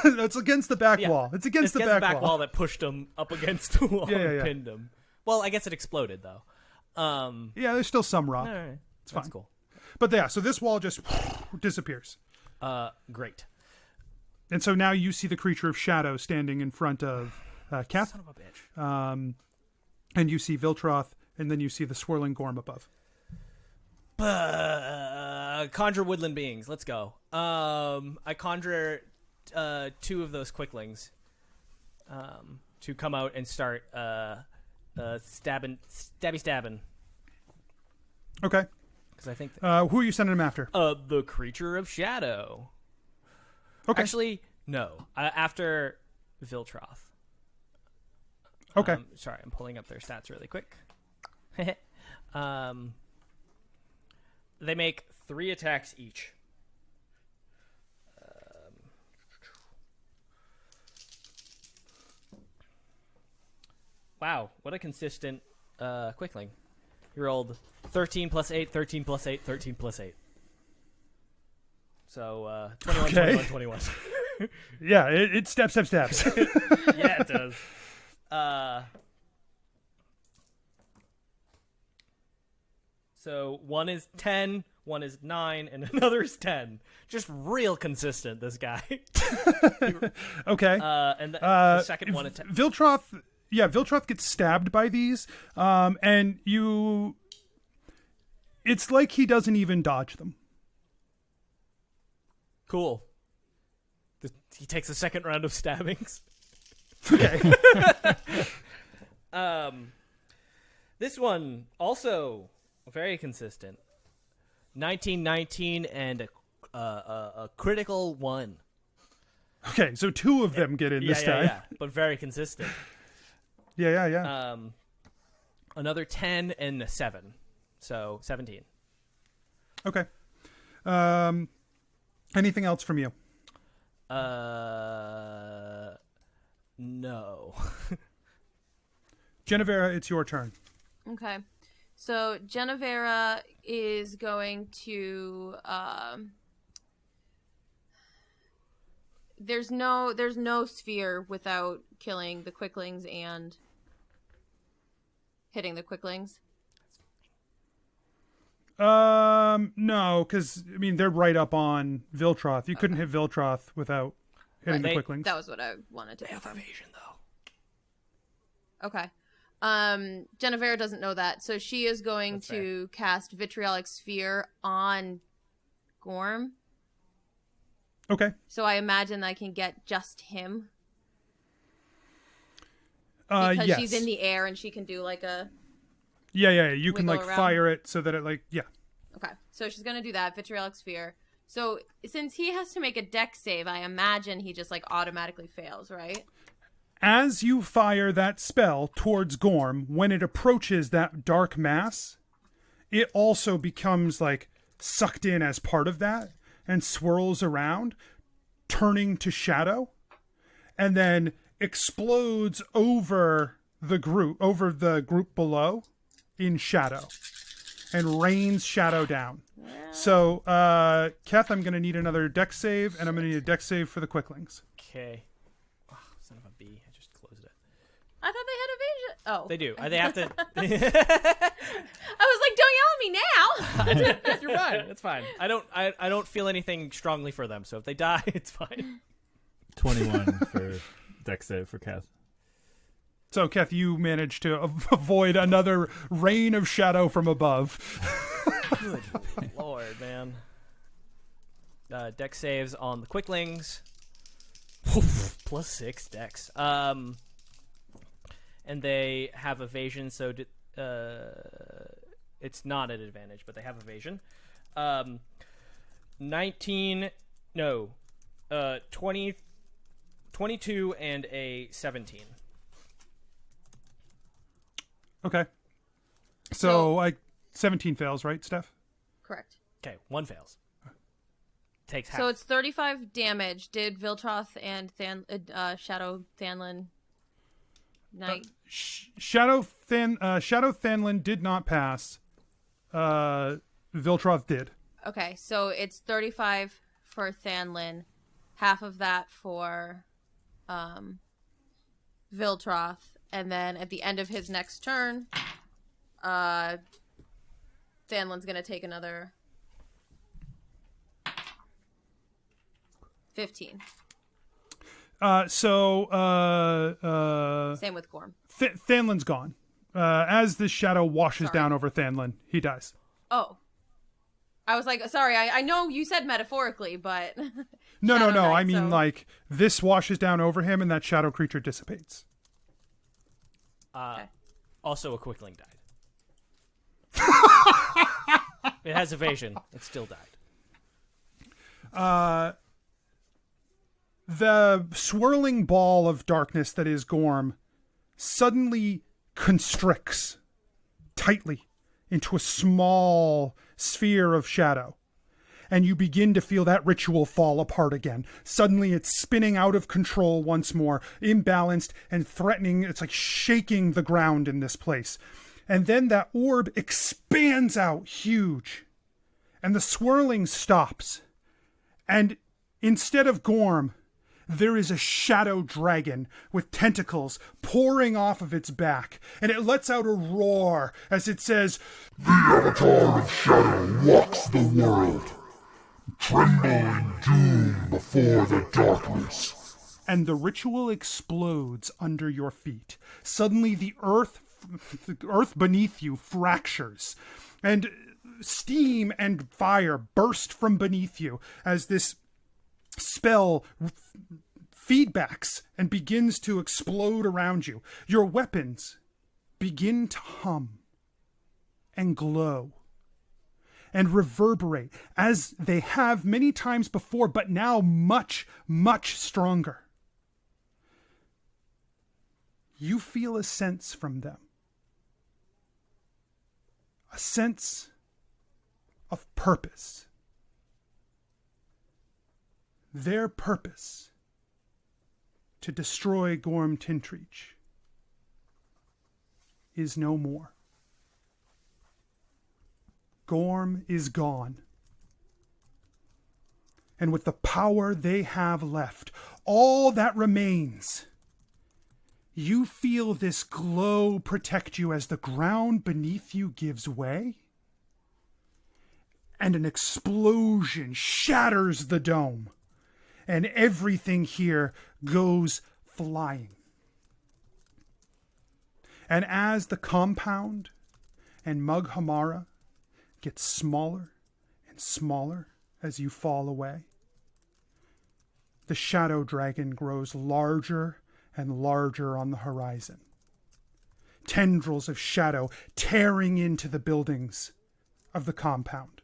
That's against the back Yeah. wall. It's against the the back wall. that pushed him up against the wall Yeah. and pinned him. Well, I guess it exploded though. Yeah, there's still some rock. All right. It's fine. That's cool. But yeah, so this wall just disappears. Great. And so now you see the creature of shadow standing in front of Keth. Son of a bitch. And you see Viltroth, and then you see the swirling Gorm above. Conjure woodland beings. Let's go. I conjure 2 of those quicklings to come out and start stabbing. Okay. Because I think Who are you sending him after? the creature of shadow. Okay. Actually, no. After Viltroth. Okay. Sorry, I'm pulling up their stats really quick. They make 3 attacks each. Wow, what a consistent quickling. You rolled 13 plus 8, 13 plus 8, 13 plus 8. So 21, Okay. 21, 21. Yeah, it steps. Yeah, it does. So one is 10, one is 9, and another is 10. Just real consistent, this guy. Okay. And the second one attack. Viltroth gets stabbed by these, and you... It's like he doesn't even dodge them. Cool. He takes a second round of stabbings. Okay. This one also very consistent. 19, 19, and a critical 1. Okay, so 2 of them get in this time. Yeah, but very consistent. Yeah. Another 10 and a 7, so 17. Okay. Anything else from you? No. Jennuvera, it's your turn. Okay. So Jennuvera is going to there's no sphere without killing the quicklings and hitting the quicklings. No, because I mean they're right up on Viltroth. You couldn't hit Viltroth without hitting the quicklings. That was what I wanted to. They have evasion, though. Okay. Jennuvera doesn't know that, so she is going That's to cast Vitriolic Sphere on Gorm. Okay. So I imagine I can get just him. Because yes. she's in the air and she can do like a... Yeah. You can wiggle like around. fire it so that it yeah. Okay, so she's going to do that, Vitriolic Sphere. So since he has to make a dex save, I imagine he just like automatically fails, right? As you fire that spell towards Gorm, when it approaches that dark mass, it also becomes like sucked in as part of that and swirls around, turning to shadow, and then explodes over the group below in shadow and rains shadow down. So, Keth, I'm going to need another dex save, and I'm going to need a dex save for the quicklings. Okay. Oh, son of a B. I just closed it. I thought they had evasion. Oh. They do. They have to... I was like, don't yell at me now! You're fine. It's fine. I don't feel anything strongly for them, so if they die, it's fine. 21 for dex save for Keth. So, Keth, you managed to avoid another rain of shadow from above. Good Lord, man. Dex saves on the quicklings. Plus 6 dex. And they have evasion, so it's not an advantage, but they have evasion. 22 and a 17. Okay. So 17 fails, right, Steph? Correct. Okay, 1 fails. Takes half. So it's 35 damage. Did Viltroth and Shadow Thanlin Night. Shadow Thanlin did not pass. Viltroth did. Okay, so it's 35 for Thanlin, half of that for Viltroth, and then at the end of his next turn, Thanlin's gonna take another 15. Same with Gorm. Thanlin's gone. As the shadow washes down over Thanlin, he dies. Oh. I was like, sorry, I know you said metaphorically, but... No. Night, I mean, so... like, this washes down over him and that shadow creature dissipates. Okay. Also, a Quickling died. It has evasion. It still died. The swirling ball of darkness that is Gorm suddenly constricts tightly into a small sphere of shadow. And you begin to feel that ritual fall apart again. Suddenly it's spinning out of control once more, imbalanced and threatening. It's like shaking the ground in this place. And then that orb expands out huge. And the swirling stops. And instead of Gorm, there is a shadow dragon with tentacles pouring off of its back, and it lets out a roar as it says, The Avatar of Shadow walks the world, tremble in doom before the darkness. And the ritual explodes under your feet. Suddenly the earth beneath you fractures, and steam and fire burst from beneath you as this spell feedbacks and begins to explode around you. Your weapons begin to hum and glow and reverberate as they have many times before, but now much, much stronger. You feel a sense from them. A sense of purpose. Their purpose to destroy Gorm Tintreach is no more. Gorm is gone. And with the power they have left, all that remains, you feel this glow protect you as the ground beneath you gives way, and an explosion shatters the dome. And everything here goes flying. And as the compound and Mughamara gets smaller and smaller as you fall away, the shadow dragon grows larger and larger on the horizon. Tendrils of shadow tearing into the buildings of the compound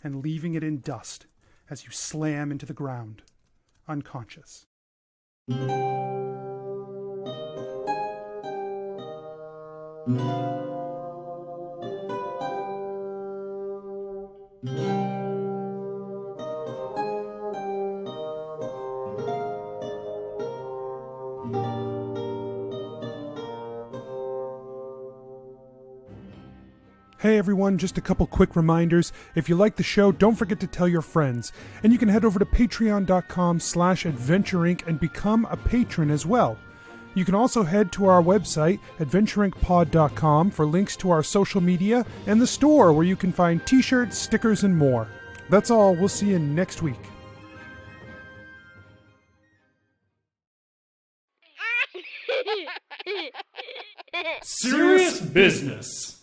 and leaving it in dust as you slam into the ground, unconscious. Hey everyone, just a couple quick reminders. If you like the show, don't forget to tell your friends. And you can head over to patreon.com/adventureinc and become a patron as well. You can also head to our website, adventureincpod.com, for links to our social media and the store where you can find t-shirts, stickers, and more. That's all. We'll see you next week. Serious business.